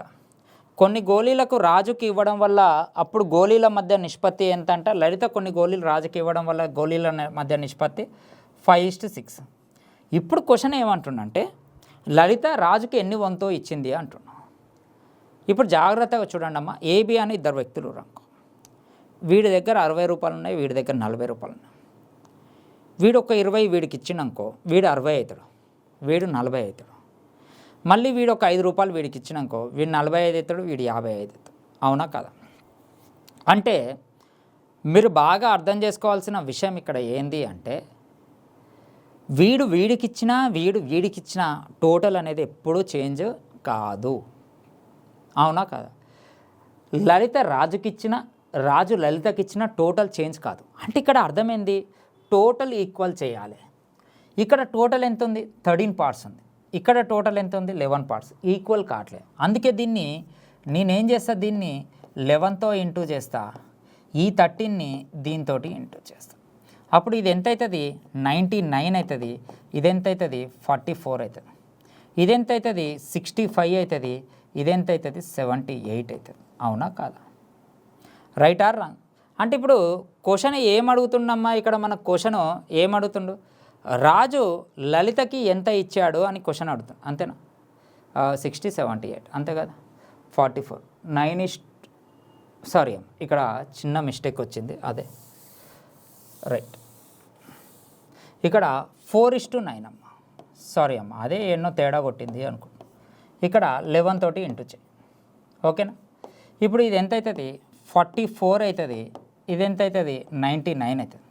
కొన్ని గోళీలకు రాజుకి ఇవ్వడం వల్ల అప్పుడు గోళీల మధ్య నిష్పత్తి ఎంత అంట, లలిత కొన్ని గోళీలు రాజుకి ఇవ్వడం వల్ల గోళీల మధ్య నిష్పత్తి 5:6. ఇప్పుడు క్వశ్చన్ ఏమంటుండంటే లలిత రాజుకి ఎన్ని వంతో ఇచ్చింది అంటున్నాం. ఇప్పుడు జాగ్రత్తగా చూడండి అమ్మా. ఏబి అని ఇద్దరు వ్యక్తులు రంకు, వీడి దగ్గర 60 రూపాయలు ఉన్నాయి, వీడి దగ్గర 40 రూపాయలు ఉన్నాయి. వీడు ఒక 20 వీడికి ఇచ్చినాకో వీడు 60 అవుతాడు, వీడు 40 అవుతాడు. మళ్ళీ వీడు ఒక 5 రూపాయలు వీడికి ఇచ్చినాకో వీడు 45 అవుతాడు, వీడు 55 అవుతాడు, అవునా కదా. అంటే మీరు బాగా అర్థం చేసుకోవాల్సిన విషయం ఇక్కడ ఏంది అంటే, వీడు వీడికిచ్చినా వీడికిచ్చినా టోటల్ అనేది ఎప్పుడూ చేంజ్ కాదు, అవునా కదా. లలిత రాజుకిచ్చిన, రాజు లలితకిచ్చిన టోటల్ చేంజ్ కాదు. అంటే ఇక్కడ అర్థమైంది, టోటల్ ఈక్వల్ చేయాలి. ఇక్కడ టోటల్ ఎంత ఉంది, 13 పార్ట్స్ ఉంది. ఇక్కడ టోటల్ ఎంత ఉంది, 11 పార్ట్స్. ఈక్వల్ కావట్లేదు. అందుకే దీన్ని నేనేం చేస్తా, దీన్ని 11తో ఇంటూ చేస్తా, ఈ 13ని దీంతో ఇంటూ చేస్తా. అప్పుడు ఇది ఎంత అవుతుంది, 99 అవుతుంది. ఇది ఎంత అవుతుంది, 44 అవుతుంది. ఇది ఎంత అవుతుంది, 65 అవుతుంది. ఇది ఎంత అవుతుంది, 78 అవుతుంది, అవునా కాదా. Right are wrong? అంటే ఇప్పుడు క్వశ్చన్ ఏమడుగుతుండమ్మా, ఇక్కడ మన క్వశ్చన్ ఏమడుగుతుండు, రాజు లలితకి ఎంత ఇచ్చాడు అని క్వశ్చన్ అడుగుతాడు, అంతేనా. 60, 78 అంతే కదా. 44 9 సారీ ఇక్కడ చిన్న మిస్టేక్ వచ్చింది, అదే రైట్. ఇక్కడ 4:9 అమ్మ, సారీ అమ్మ, అదే ఎన్నో తేడా కొట్టింది అనుకో. ఇక్కడ 11 తోటి ఇంటూ చేయి, ఓకేనా. ఇప్పుడు ఇది ఎంత అవుతుంది, 44 అవుతుంది. ఇది ఎంత అవుతుంది, 99 అవుతుంది.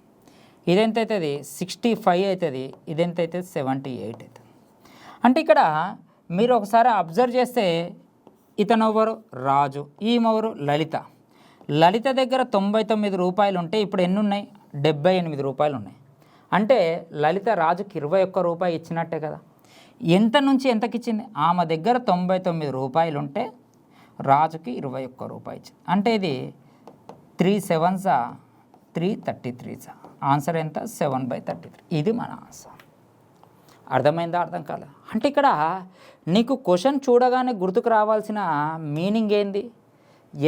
ఇది ఎంత అవుతుంది, 65 అవుతుంది. ఇది ఎంత అవుతుంది, 78 అవుతుంది. అంటే ఇక్కడ మీరు ఒకసారి అబ్జర్వ్ చేస్తే, ఇతను ఎవరు, రాజు, ఈమెవరు, లలిత. లలిత దగ్గర 99 రూపాయలు ఉంటే ఇప్పుడు ఎన్ని ఉన్నాయి, 78 రూపాయలు ఉన్నాయి. అంటే లలిత రాజుకి 21 రూపాయి ఇచ్చినట్టే కదా. ఎంత నుంచి ఎంతకి ఇచ్చింది, ఆమె దగ్గర 99 రూపాయలు ఉంటే రాజుకి 21 రూపాయి ఇచ్చింది. అంటే ఇది 3 7s 333. ఆన్సర్ ఎంత, 7/33. ఇది మన ఆన్సర్. అర్థమైందా, అర్థం కాలే? అంటే ఇక్కడ నీకు క్వశ్చన్ చూడగానే గుర్తుకు రావాల్సిన మీనింగ్ ఏంది,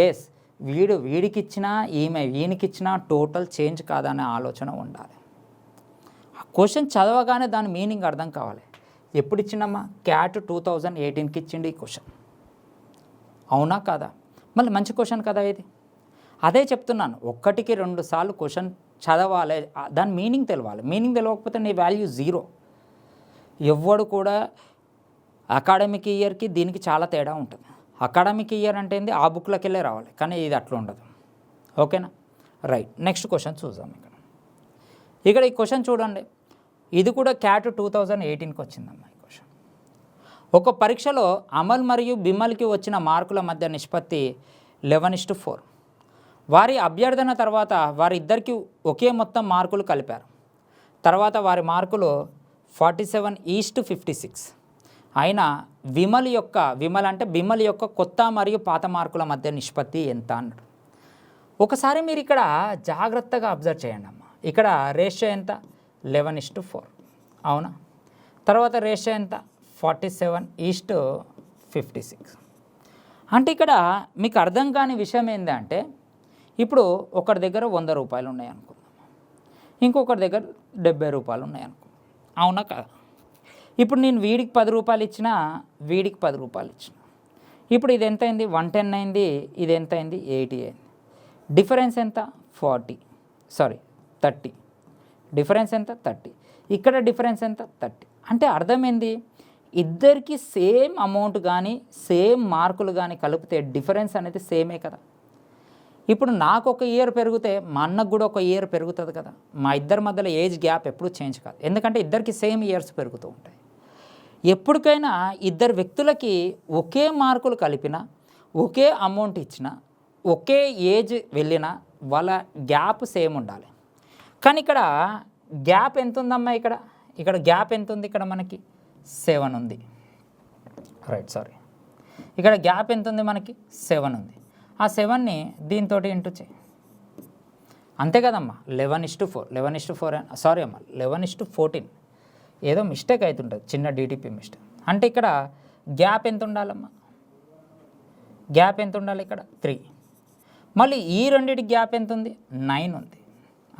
ఎస్ వీడికిచ్చినా ఈమె వీనికిచ్చినా టోటల్ చేంజ్ కాదనే ఆలోచన ఉండాలి. ఆ క్వశ్చన్ చదవగానే దాని మీనింగ్ అర్థం కావాలి. ఎప్పుడు ఇచ్చిండమ్మా, క్యాట్ 2018కి ఇచ్చిండు ఈ క్వశ్చన్, అవునా కాదా. మళ్ళీ మంచి క్వశ్చన్ కదా ఇది. అదే చెప్తున్నాను, 1కి 2 సార్లు క్వశ్చన్ చదవాలి, దాని మీనింగ్ తెలవాలి. మీనింగ్ తెలియకపోతే నీ వాల్యూ జీరో. ఎవ్వడు కూడా అకాడమిక్ ఇయర్కి దీనికి చాలా తేడా ఉంటుంది. అకాడమిక్ ఇయర్ అంటే ఏంది, ఆ బుక్లోకి వెళ్ళే రావాలి, కానీ ఇది అట్లా ఉండదు. ఓకేనా, రైట్. నెక్స్ట్ క్వశ్చన్ చూద్దాం. ఇక్కడ ఈ క్వశ్చన్ చూడండి, ఇది కూడా క్యాట్ 2018కి వచ్చిందమ్మా ఈ క్వశ్చన్. ఒక పరీక్షలో అమల్ మరియు బిమల్కి వచ్చిన మార్కుల మధ్య నిష్పత్తి 11:4. వారి అభ్యర్థన తర్వాత వారిద్దరికీ ఒకే మొత్తం మార్కులు కలిపారు. తర్వాత వారి మార్కులు 47:56 అయినా విమల్ అంటే బిమల్ యొక్క కొత్త మరియు పాత మార్కుల మధ్య నిష్పత్తి ఎంత అన్నాడు. ఒకసారి మీరు ఇక్కడ జాగ్రత్తగా అబ్జర్వ్ చేయండి అమ్మ. ఇక్కడ రేషియో ఎంత, 11:4 అవునా. తర్వాత రేషియో ఎంత, 47:56. అంటే ఇక్కడ మీకు అర్థం కాని విషయం ఏంటంటే, ఇప్పుడు ఒకరి దగ్గర 100 రూపాయలు ఉన్నాయి అనుకుందాం, ఇంకొకరి దగ్గర 70 రూపాయలు ఉన్నాయి అనుకుందాం, అవునా కదా. ఇప్పుడు నేను వీడికి 10 రూపాయలు ఇచ్చిన, వీడికి 10 రూపాయలు ఇచ్చిన. ఇప్పుడు ఇది ఎంత అయింది, 110 అయింది, ఇది ఎంత అయింది, 80 అయింది. డిఫరెన్స్ ఎంత, 30. డిఫరెన్స్ ఎంత, 30. ఇక్కడ డిఫరెన్స్ ఎంత, 30. అంటే అర్థమైంది, ఇద్దరికి సేమ్ అమౌంట్ కానీ సేమ్ మార్కులు కానీ కలిపితే డిఫరెన్స్ అనేది సేమే కదా. ఇప్పుడు నాకు ఒక ఇయర్ పెరిగితే మా అన్నకు కూడా ఒక ఇయర్ పెరుగుతుంది కదా. మా ఇద్దరి మధ్యలో ఏజ్ గ్యాప్ ఎప్పుడు చేంజ్ కాదు, ఎందుకంటే ఇద్దరికి సేమ్ ఇయర్స్ పెరుగుతూ ఉంటాయి. ఎప్పటికైనా ఇద్దరు వ్యక్తులకి ఒకే మార్కులు కలిపినా, ఒకే అమౌంట్ ఇచ్చినా, ఒకే ఏజ్ వెళ్ళినా వాళ్ళ గ్యాప్ సేమ్ ఉండాలి. కానీ ఇక్కడ గ్యాప్ ఎంత ఉందమ్మా, ఇక్కడ గ్యాప్ ఎంత ఉంది, ఇక్కడ మనకి 7 ఉంది, రైట్. సారీ, ఇక్కడ గ్యాప్ ఎంత ఉంది, మనకి 7 ఉంది. ఆ 7ని దీంతో ఇంటూ చేయి, అంతే కదమ్మా. 11:4 సారీ అమ్మా, 11:14. ఏదో మిస్టేక్ అవుతుంటుంది, చిన్న డిటిపి మిస్టేక్. అంటే ఇక్కడ గ్యాప్ ఎంత ఉండాలమ్మా, గ్యాప్ ఎంత ఉండాలి, ఇక్కడ 3. మళ్ళీ ఈ రెండింటికి గ్యాప్ ఎంత ఉంది, 9 ఉంది,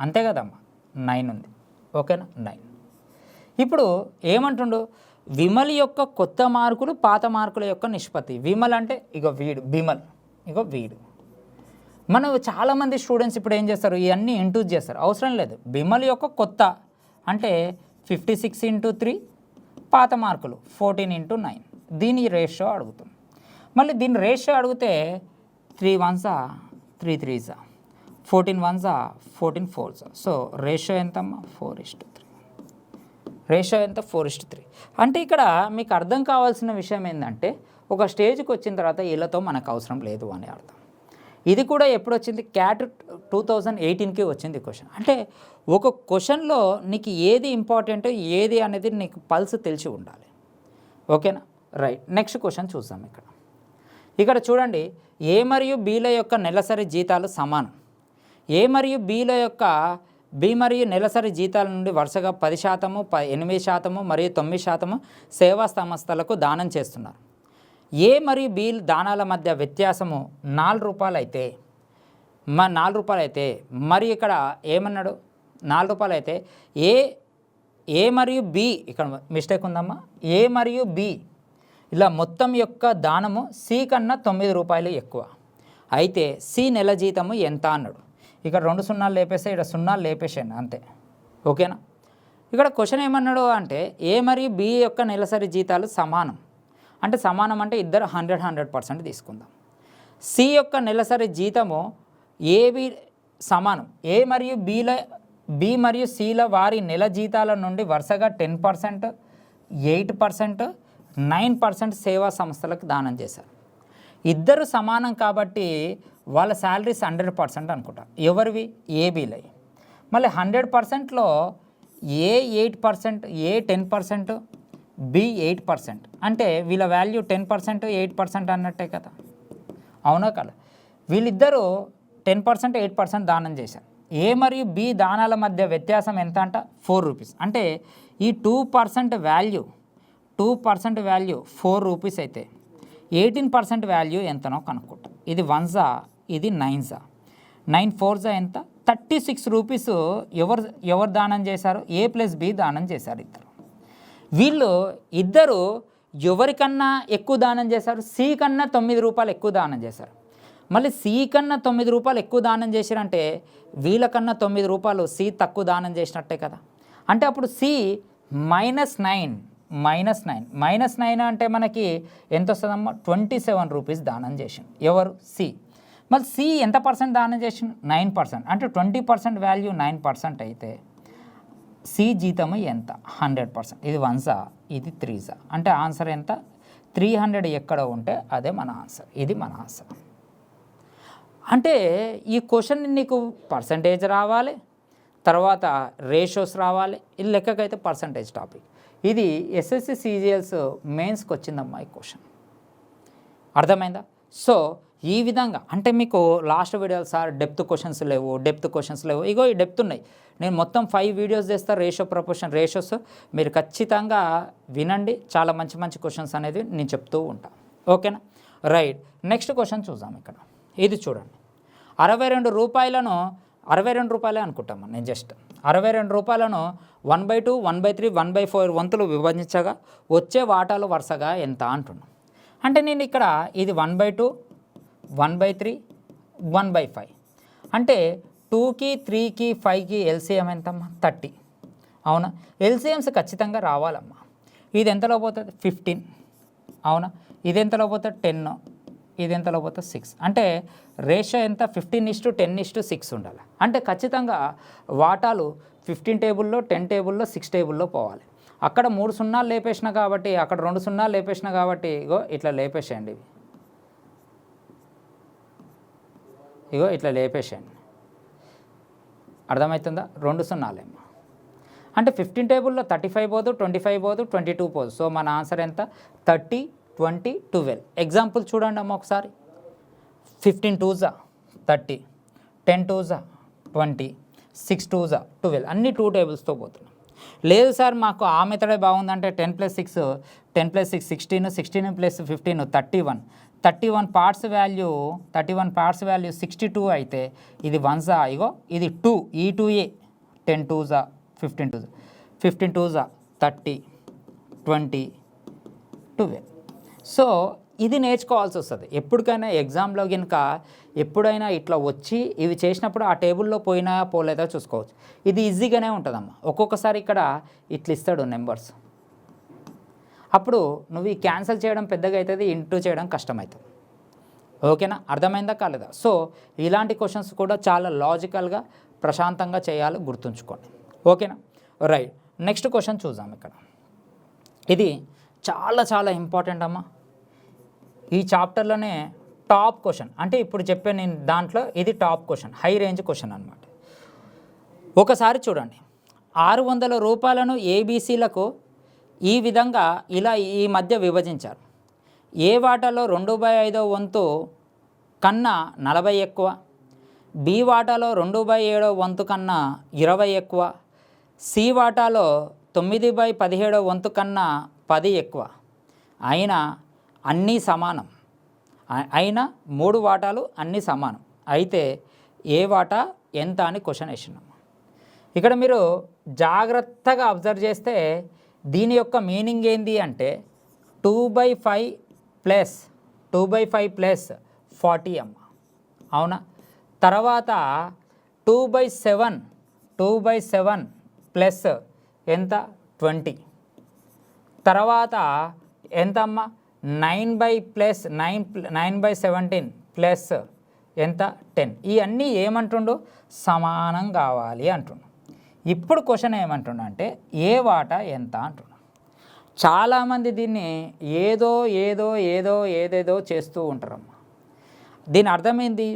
అంతే కదమ్మా, 9 ఉంది. ఓకేనా, 9. ఇప్పుడు ఏమంటుండు, విమల్ యొక్క కొత్త మార్కులు పాత మార్కుల యొక్క నిష్పత్తి. విమల్ అంటే ఇగో వీడు, బిమల్ ఇగో వీడు. మనం చాలామంది స్టూడెంట్స్ ఇప్పుడు ఏం చేస్తారు, ఇవన్నీ ఇంటూజ్ చేస్తారు, అవసరం లేదు. బిమల్ యొక్క కొత్త అంటే 56:3, పాత మార్కులు 14:9. దీని రేషియో అడుగుతాం. మళ్ళీ దీని రేషియో అడిగితే 3 1s 3 3s 14 1s 14 4s. So ratio ఎంతమ్మా, 4:3. రేషియో ఎంత, 4:3. అంటే ఇక్కడ మీకు అర్థం కావాల్సిన విషయం ఏంటంటే, ఒక స్టేజ్కి వచ్చిన తర్వాత వీళ్ళతో మనకు అవసరం లేదు అని అర్థం. ఇది కూడా ఎప్పుడు వచ్చింది, క్యాట్ 2018కి వచ్చింది క్వశ్చన్. అంటే ఒక క్వశ్చన్లో నీకు ఏది ఇంపార్టెంట్ ఏది అనేది నీకు పల్స్ తెలిసి ఉండాలి. ఓకేనా, రైట్. నెక్స్ట్ క్వశ్చన్ చూద్దాం. ఇక్కడ చూడండి, ఏ మరియు బీల యొక్క నెలసరి జీతాలు సమానం. ఏ మరియు బి మరియు నెలసరి జీతాల నుండి వరుసగా 10%, 8% మరియు 9% సేవా సంస్థలకు దానం చేస్తున్నారు. ఏ మరియు బి దానాల మధ్య వ్యత్యాసము 4 రూపాయలు అయితే, 4 రూపాయలు అయితే, మరి ఇక్కడ ఏమన్నాడు, 4 రూపాయలు అయితే ఏ మరియు బి, ఇక్కడ మిస్టేక్ ఉందమ్మా, ఏ మరియు బి ఇలా మొత్తం యొక్క దానము సి కన్నా 9 రూపాయలు ఎక్కువ అయితే సి నెల జీతము ఎంత అన్నాడు. ఇక్కడ 2 సున్నాలు లేపేస్తే ఇక్కడ సున్నాలు లేపేసాను అంతే. ఓకేనా, ఇక్కడ క్వశ్చన్ ఏమన్నాడు అంటే, ఏ మరియు బి యొక్క నెలసరి జీతాలు సమానం. అంటే సమానం అంటే ఇద్దరు 100% తీసుకుందాం. సి యొక్క నెలసరి జీతము ఏవి సమానం. ఏ మరియు బి మరియు సిల వారి నెల జీతాల నుండి వరుసగా 10%, 8%, 9% సేవా సంస్థలకు దానం చేశారు. ఇద్దరు సమానం కాబట్టి వాళ్ళ శాలరీస్ 100% అనుకుంటా. ఎవరివి, ఏబీలై. మళ్ళీ 100%లో ఏ 8%, ఏ 10%, బి 8%. అంటే వీళ్ళ వాల్యూ 10%, 8% అన్నట్టే కదా, అవునా కదా. వీళ్ళిద్దరూ 10%, 8% దానం చేశారు. ఏ మరియు బి దానాల మధ్య వ్యత్యాసం ఎంత అంట, 4 రూపీస్. అంటే ఈ 2% వాల్యూ 4 రూపీస్ అయితే 18% వాల్యూ ఎంతనో కనుక్కుంటాం. ఇది 1s, ఇది 9s. 9 4s ఎంత, 36 రూపీస్ ఎవరు దానం చేశారు, ఏ ప్లస్ బి దానం చేశారు ఇద్దరు. వీళ్ళు ఇద్దరు ఎవరికన్నా ఎక్కువ దానం చేశారు, సి కన్నా 9 రూపాయలు ఎక్కువ దానం చేశారు. మళ్ళీ సి కన్నా 9 రూపాయలు ఎక్కువ దానం చేసిరంటే వీళ్ళకన్నా 9 రూపాయలు సి తక్కువ దానం చేసినట్టే కదా. అంటే అప్పుడు సి -9 అంటే మనకి ఎంత వస్తుందమ్మా 27 రూపీస్ దానం చేసిండు ఎవరు సి. మళ్ళీ సి ఎంత పర్సెంట్ దానం చేసిండు 9%. అంటే 20% వాల్యూ 9% అయితే సి జీతము ఎంత 100%. ఇది 1 ఇది 3 అంటే ఆన్సర్ ఎంత 300 ఎక్కడ ఉంటే అదే మన ఆన్సర్. ఇది మన ఆన్సర్. అంటే ఈ క్వశ్చన్ నీకు పర్సంటేజ్ రావాలి, తర్వాత రేషియోస్ రావాలి. ఇది లెక్కకైతే పర్సంటేజ్ టాపిక్. ఇది ఎస్ఎస్సి సిజిఎల్స్ మెయిన్స్కి వచ్చిందమ్మా ఈ క్వశ్చన్. అర్థమైందా? సో ఈ విధంగా అంటే మీకు లాస్ట్ వీడియోలు సార్ డెప్త్ క్వశ్చన్స్ లేవు. ఇగో ఈ డెప్త్ ఉన్నాయి. నేను మొత్తం 5 వీడియోస్ చేస్తా రేషియో ప్రపోర్షన్ రేషియోస్. మీరు ఖచ్చితంగా వినండి. చాలా మంచి మంచి క్వశ్చన్స్ అనేది నేను చెప్తూ ఉంటాను. ఓకేనా? రైట్. నెక్స్ట్ క్వశ్చన్ చూద్దాం. ఇక్కడ ఇది చూడండి. 62 రూపాయలను 62 రూపాయలే అనుకుంటాము. నేను జస్ట్ 62 రూపాయలను 1/2, 1/3, 1/4 వంతులు విభజించగా వచ్చే వాటాలు వరుసగా ఎంత అంటున్నాను. అంటే నేను ఇక్కడ ఇది 1/2, 1/3, 1/5 అంటే 2కి 3కి 5కి ఎల్సిఎం ఎంతమ్మా 30. అవునా? ఎల్సిఎంస్ ఖచ్చితంగా రావాలమ్మా. ఇది ఎంతలో పోతుంది 15. అవునా? ఇది ఎంతలో పోతుంది 10. ఇది ఎంతలో పోతుంది 6. అంటే రేషియో ఎంత 15:10:6 ఉండాలి. అంటే ఖచ్చితంగా వాటాలు 15 టేబుల్లో 10 టేబుల్లో 6 టేబుల్లో పోవాలి. అక్కడ 3 సున్నాలు లేపేసిన కాబట్టి, అక్కడ 2 సున్నాలు లేపేసిన కాబట్టి ఇగో ఇట్లా లేపేసేయండి. ఇగో ఇట్లా లేపేసేయండి. అర్థమవుతుందా? 2 సున్నాలేమో అంటే 15 టేబుల్లో 35 పోదు, 25 పోదు, 22 పోదు. సో మన ఆన్సర్ ఎంత 30, 20, 12. ఎగ్జాంపుల్ చూడండి అమ్మ ఒకసారి. 15 2s 30, 10 2s 20, 6 2s 12. అన్ని 2 టేబుల్స్తో పోతున్నాం. లేదు సార్ మాకు ఆ మెథడే బాగుందంటే 10 + 6 16, 16 + 15 31 పార్ట్స్ వాల్యూ 62 అయితే ఇది 1 ఇగో ఇది 2 ఈ 2a 10 2s 15 2s 15 2s 30 20 12. So ఇది నేర్చుకోవాల్సి వస్తుంది ఎప్పటికైనా ఎగ్జామ్లో. కనుక ఎప్పుడైనా ఇట్లా వచ్చి ఇవి చేసినప్పుడు ఆ టేబుల్లో పోయినా పోలేదా చూసుకోవచ్చు. ఇది ఈజీగానే ఉంటుందమ్మా. ఒక్కొక్కసారి ఇక్కడ ఇట్లా ఇస్తాడు నెంబర్స్, అప్పుడు నువ్వు ఈ క్యాన్సిల్ చేయడం పెద్దగా అవుతుంది, ఇంటూ చేయడం కష్టమవుతుంది. ఓకేనా? అర్థమైందా కాలేదా? సో ఇలాంటి క్వశ్చన్స్ కూడా చాలా లాజికల్గా ప్రశాంతంగా చేయాలి, గుర్తుంచుకోండి. ఓకేనా? రైట్. నెక్స్ట్ క్వశ్చన్ చూద్దాం. ఇక్కడ ఇది చాలా చాలా ఇంపార్టెంట్ అమ్మా. ఈ చాప్టర్లోనే టాప్ క్వశ్చన్. అంటే ఇప్పుడు చెప్పే నేను దాంట్లో ఇది top question, high range question అనమాట. ఒకసారి చూడండి. 600 రూపాయలను ఏబీసీలకు ఈ విధంగా ఇలా ఈ మధ్య విభజించారు. ఏ వాటాలో 2/5 వంతు కన్నా 40 ఎక్కువ, బి వాటాలో 2/7 వంతు కన్నా 20 ఎక్కువ, సి వాటాలో 9/17 వంతు కన్నా 10 ఎక్కువ. అయినా అన్నీ సమానం. అయినా 3 వాటాలు అన్నీ సమానం. అయితే ఏ వాటా ఎంత అని క్వశ్చన్ వేసినాం. ఇక్కడ మీరు జాగ్రత్తగా అబ్జర్వ్ చేస్తే దీని యొక్క మీనింగ్ ఏంది అంటే 2/5 + 40 అమ్మ. అవునా? తర్వాత 2/7 ప్లస్ ఎంత 20. తర్వాత ఎంత అమ్మ 9/17 ప్లస్ ఎంత 10. ఇవన్నీ ఏమంటుండు సమానం కావాలి అంటుండు. ఇప్పుడు క్వశ్చన్ ఏమంటుండ అంటే ఏ వాటా ఎంత అంటుండు. చాలామంది దీన్ని ఏదేదో చేస్తూ ఉంటారమ్మా. దీని అర్థమైంది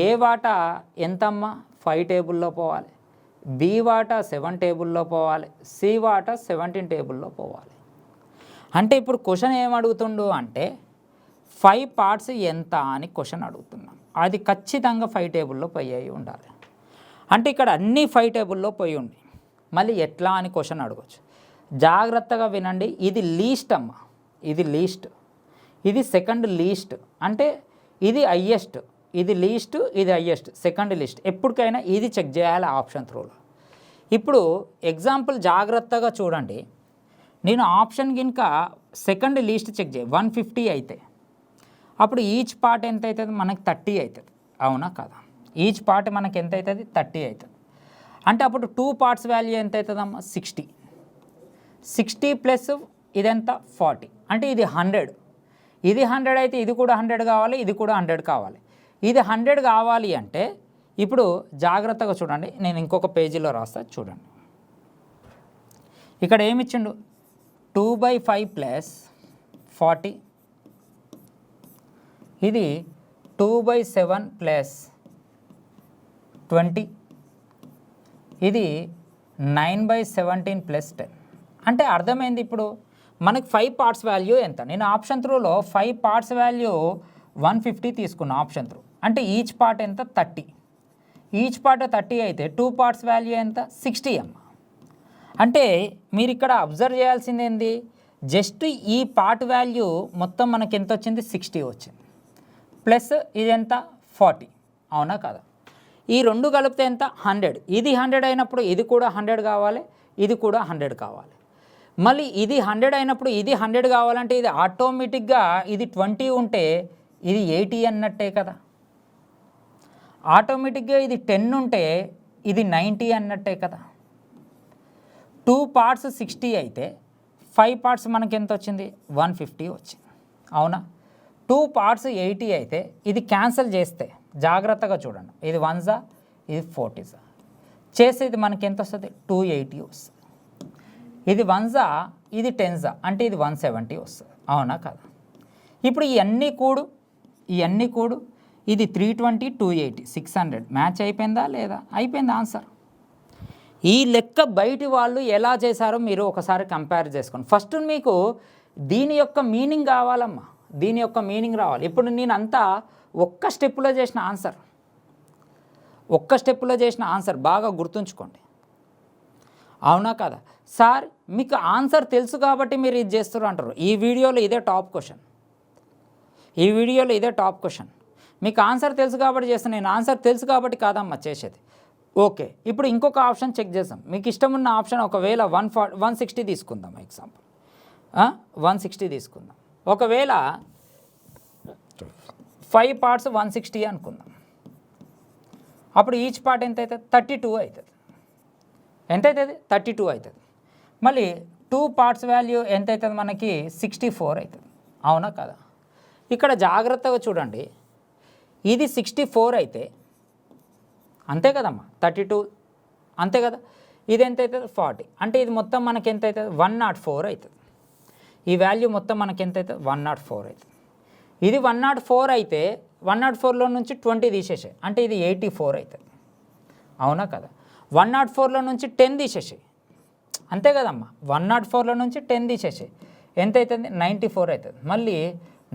ఏ వాటా ఎంతమ్మా 5 టేబుల్లో పోవాలి, బి వాటా 7 టేబుల్లో పోవాలి, సి వాటా 17 టేబుల్లో పోవాలి. అంటే ఇప్పుడు క్వశ్చన్ ఏమడుగుతుండు అంటే 5 పార్ట్స్ ఎంత అని క్వశ్చన్ అడుగుతున్నాం. అది ఖచ్చితంగా 5 టేబుల్లో పోయి ఉండాలి. అంటే ఇక్కడ అన్నీ 5 టేబుల్లో పోయి ఉండి మళ్ళీ ఎట్లా అని క్వశ్చన్ అడగచ్చు. జాగ్రత్తగా వినండి. ఇది లీస్ట్ అమ్మ, ఇది లీస్ట్, ఇది సెకండ్ లీస్ట్. అంటే ఇది హయ్యెస్ట్, ఇది లీస్ట్, ఇది హయ్యెస్ట్, సెకండ్ లీస్ట్. ఎప్పటికైనా ఇది చెక్ చేయాలి ఆప్షన్ త్రూలో. ఇప్పుడు ఎగ్జాంపుల్ జాగ్రత్తగా చూడండి. నేను ఆప్షన్ కనుక సెకండ్ లీస్ట్ చెక్ చేయి 150 అయితే అప్పుడు ఈచ్ పార్ట్ ఎంత అవుతుంది మనకి 30 అవుతుంది, అవునా కదా? ఈచ్ పార్ట్ మనకి ఎంత అవుతుంది 30 అవుతుంది. అంటే అప్పుడు 2 పార్ట్స్ వాల్యూ ఎంత అవుతుందమ్మా 60 ప్లస్ ఇదెంత 40, అంటే ఇది 100. ఇది 100 అయితే ఇది కూడా 100 కావాలి, ఇది కూడా 100 కావాలి. ఇది 100 కావాలి అంటే ఇప్పుడు జాగ్రత్తగా చూడండి, నేను ఇంకొక పేజీలో రాస్తా చూడండి. ఇక్కడ ఏమి ఇచ్చిండు 2/5 ప్లస్ 40, ఇది 2/7 ప్లస్ 20, ఇది 9/17 ప్లస్ 10. అంటే అర్థమైంది. ఇప్పుడు మనకి 5 పార్ట్స్ వాల్యూ ఎంత? నేను ఆప్షన్ త్రూలో 5 పార్ట్స్ వాల్యూ 150 తీసుకున్నా ఆప్షన్ త్రూ. అంటే ఈచ్ పార్ట్ ఎంత 30. ఈచ్ పార్ట్ 30 అయితే 2 పార్ట్స్ వాల్యూ ఎంత 60 అమ్మ. అంటే మీరు ఇక్కడ అబ్జర్వ్ చేయాల్సింది ఏంది, జస్ట్ ఈ పార్ట్ వాల్యూ మొత్తం మనకి ఎంత వచ్చింది 60 వచ్చింది, ప్లస్ ఇది ఎంత 40, అవునా కదా? ఈ రెండు కలిపితే ఎంత 100. ఇది 100 అయినప్పుడు ఇది కూడా 100 కావాలి, ఇది కూడా 100 కావాలి. మళ్ళీ ఇది 100 అయినప్పుడు ఇది 100 కావాలంటే ఇది ఆటోమేటిక్గా ఇది 20 ఉంటే ఇది 80 అన్నట్టే కదా. ఆటోమేటిక్గా ఇది 10 ఉంటే ఇది 90 అన్నట్టే కదా. 2 పార్ట్స్ 60 అయితే 5 పార్ట్స్ మనకి ఎంత వచ్చింది 150 వచ్చింది, అవునా? 2 పార్ట్స్ 80 అయితే ఇది క్యాన్సిల్ చేస్తే జాగ్రత్తగా చూడండి, ఇది 1 ఇది 40 చేసేది మనకి ఎంత వస్తుంది 280 వస్తుంది. ఇది 1 ఇది 10 అంటే ఇది 170 వస్తుంది, అవునా కదా? ఇప్పుడు ఇవన్నీ కూడు ఇది 320 280 600 మ్యాచ్ అయిపోయిందా లేదా? అయిపోయింది ఆన్సర్. ఈ లెక్క బయటి వాళ్ళు ఎలా చేశారో మీరు ఒకసారి కంపేర్ చేసుకోండి. ఫస్ట్ మీకు దీని యొక్క మీనింగ్ కావాలమ్మా, దీని యొక్క మీనింగ్ రావాలి. ఇప్పుడు నేను అంతా ఒక్క స్టెప్లో చేసిన ఆన్సర్ బాగా గుర్తుంచుకోండి, అవునా కదా? సార్ మీకు ఆన్సర్ తెలుసు కాబట్టి మీరు ఇది చేస్తారు అంటారు. ఈ వీడియోలో ఇదే టాప్ క్వశ్చన్. మీకు ఆన్సర్ తెలుసు కాబట్టి చేస్తాను, నేను ఆన్సర్ తెలుసు కాబట్టి కాదమ్మా చేసేది. ఓకే, ఇప్పుడు ఇంకొక ఆప్షన్ చెక్ చేద్దాం. మీకు ఇష్టం ఉన్న ఆప్షన్ ఒకవేళ 160 తీసుకుందాం, ఎగ్జాంపుల్ 160 తీసుకుందాం. ఒకవేళ 5 పార్ట్స్ 160 అనుకుందాం. అప్పుడు ఈచ్ పార్ట్ ఎంత అవుతుంది 32 అవుతుంది. ఎంత అవుతుంది 32 అవుతుంది. మళ్ళీ 2 పార్ట్స్ వాల్యూ ఎంత అవుతుంది మనకి 64 అవుతుంది, అవునా కదా? ఇక్కడ జాగ్రత్తగా చూడండి, ఇది 64 అయితే అంతే కదమ్మా 32 అంతే కదా. ఇది ఎంత అవుతుంది 40, అంటే ఇది మొత్తం మనకి ఎంత అవుతుంది 104 అవుతుంది. ఈ వాల్యూ మొత్తం మనకి ఎంత అవుతుంది 104 అవుతుంది. ఇది 104 అయితే 104లో నుంచి 20 తీసేసాయి, అంటే ఇది 84 అవుతుంది, అవునా కదా? 104లో నుంచి 10 తీసేసాయి, అంతే కదమ్మా. 104లో నుంచి 10 తీసేసాయి ఎంత అవుతుంది 94 అవుతుంది. మళ్ళీ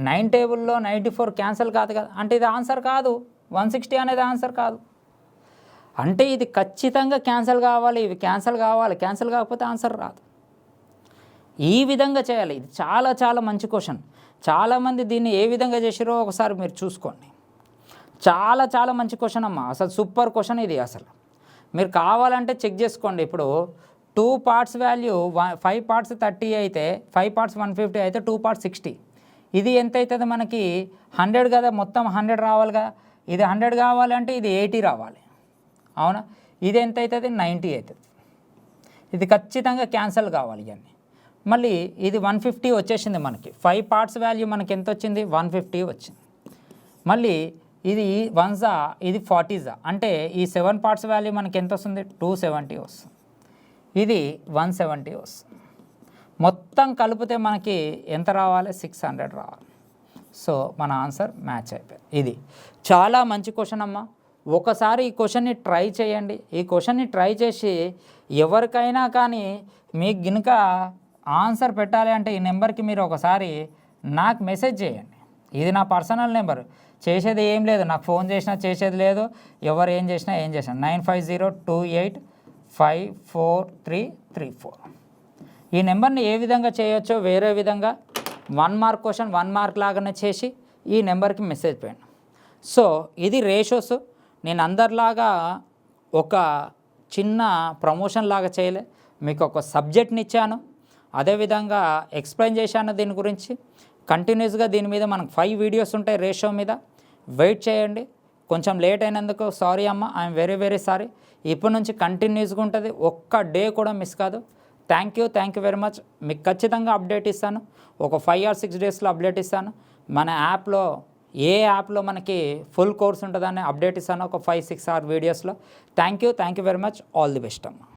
9 టేబుల్లో 94 క్యాన్సిల్ కాదు కదా, అంటే ఇది ఆన్సర్ కాదు. 160 అనేది ఆన్సర్ కాదు. అంటే ఇది ఖచ్చితంగా క్యాన్సిల్ కావాలి, ఇవి క్యాన్సిల్ కాకపోతే ఆన్సర్ రాదు. ఈ విధంగా చేయాలి. ఇది చాలా చాలా మంచి క్వశ్చన్. చాలామంది దీన్ని ఏ విధంగా చేసారో ఒకసారి మీరు చూసుకోండి. చాలా చాలా మంచి క్వశ్చన్ అమ్మా, అసలు సూపర్ క్వశ్చన్ ఇది. అసలు మీరు కావాలంటే చెక్ చేసుకోండి. ఇప్పుడు 2 పార్ట్స్ వాల్యూ 5 పార్ట్స్ 30 అయితే 5 పార్ట్స్ 150 అయితే 2 పార్ట్స్ 60. ఇది ఎంత అవుతుంది మనకి 100 కదా, మొత్తం 100 రావాలిగా. ఇది 100 కావాలంటే ఇది 80 రావాలి, అవునా? ఇది ఎంత అవుతుంది 90 అవుతుంది. ఇది ఖచ్చితంగా క్యాన్సిల్ కావాలి ఇవన్నీ. మళ్ళీ ఇది 150 వచ్చేసింది మనకి. 5 పార్ట్స్ వాల్యూ మనకి ఎంత వచ్చింది 150 వచ్చింది. మళ్ళీ ఇది 1 ఇది 40 అంటే ఈ 7 పార్ట్స్ వాల్యూ మనకి ఎంత వస్తుంది 270 వస్తుంది. ఇది 170 వస్తుంది. మొత్తం కలిపితే మనకి ఎంత రావాలి 600 రావాలి. సో మన ఆన్సర్ మ్యాచ్ అయిపోయింది. ఇది చాలా మంచి క్వశ్చన్ అమ్మా. ఒకసారి ఈ క్వశ్చన్ని ట్రై చేయండి. ఈ క్వశ్చన్ని ట్రై చేసి ఎవరికైనా కానీ మీకు గినుక ఆన్సర్ పెట్టాలి అంటే ఈ నెంబర్కి మీరు ఒకసారి నాకు మెసేజ్ చేయండి. ఇది నా పర్సనల్ నెంబర్. చేసేది ఏం లేదు, నాకు ఫోన్ చేసినా చేసేది లేదు, ఎవరు ఏం చేసినా 9502285434. ఈ నెంబర్ని ఏ విధంగా చేయొచ్చో వేరే విధంగా 1 మార్క్ క్వశ్చన్ 1 మార్క్ లాగానే చేసి ఈ నెంబర్కి మెసేజ్ చేయండి. సో ఇది రేషియోస్. నేను అందరిలాగా ఒక చిన్న ప్రమోషన్ లాగా చేయలే, మీకు ఒక సబ్జెక్ట్ని ఇచ్చాను, అదేవిధంగా ఎక్స్ప్లెయిన్ చేశాను దీని గురించి. కంటిన్యూస్గా దీని మీద మనకు 5 వీడియోస్ ఉంటాయి రేషియో మీద. వెయిట్ చేయండి. కొంచెం లేట్ అయినందుకు సారీ అమ్మ, ఐఎమ్ వెరీ వెరీ సారీ. ఇప్పటి నుంచి కంటిన్యూస్గా ఉంటుంది, ఒక్క డే కూడా మిస్ కాదు. Thank you very much. మీకు ఖచ్చితంగా అప్డేట్ ఇస్తాను, ఒక 5 or 6 డేస్లో అప్డేట్ ఇస్తాను. మన యాప్లో ఏ యాప్లో మనకి ఫుల్ కోర్స్ ఉంటుందని అప్డేట్ ఇస్తాను ఒక 5-6 వీడియోస్లో. Thank you very much. All the best అమ్మ.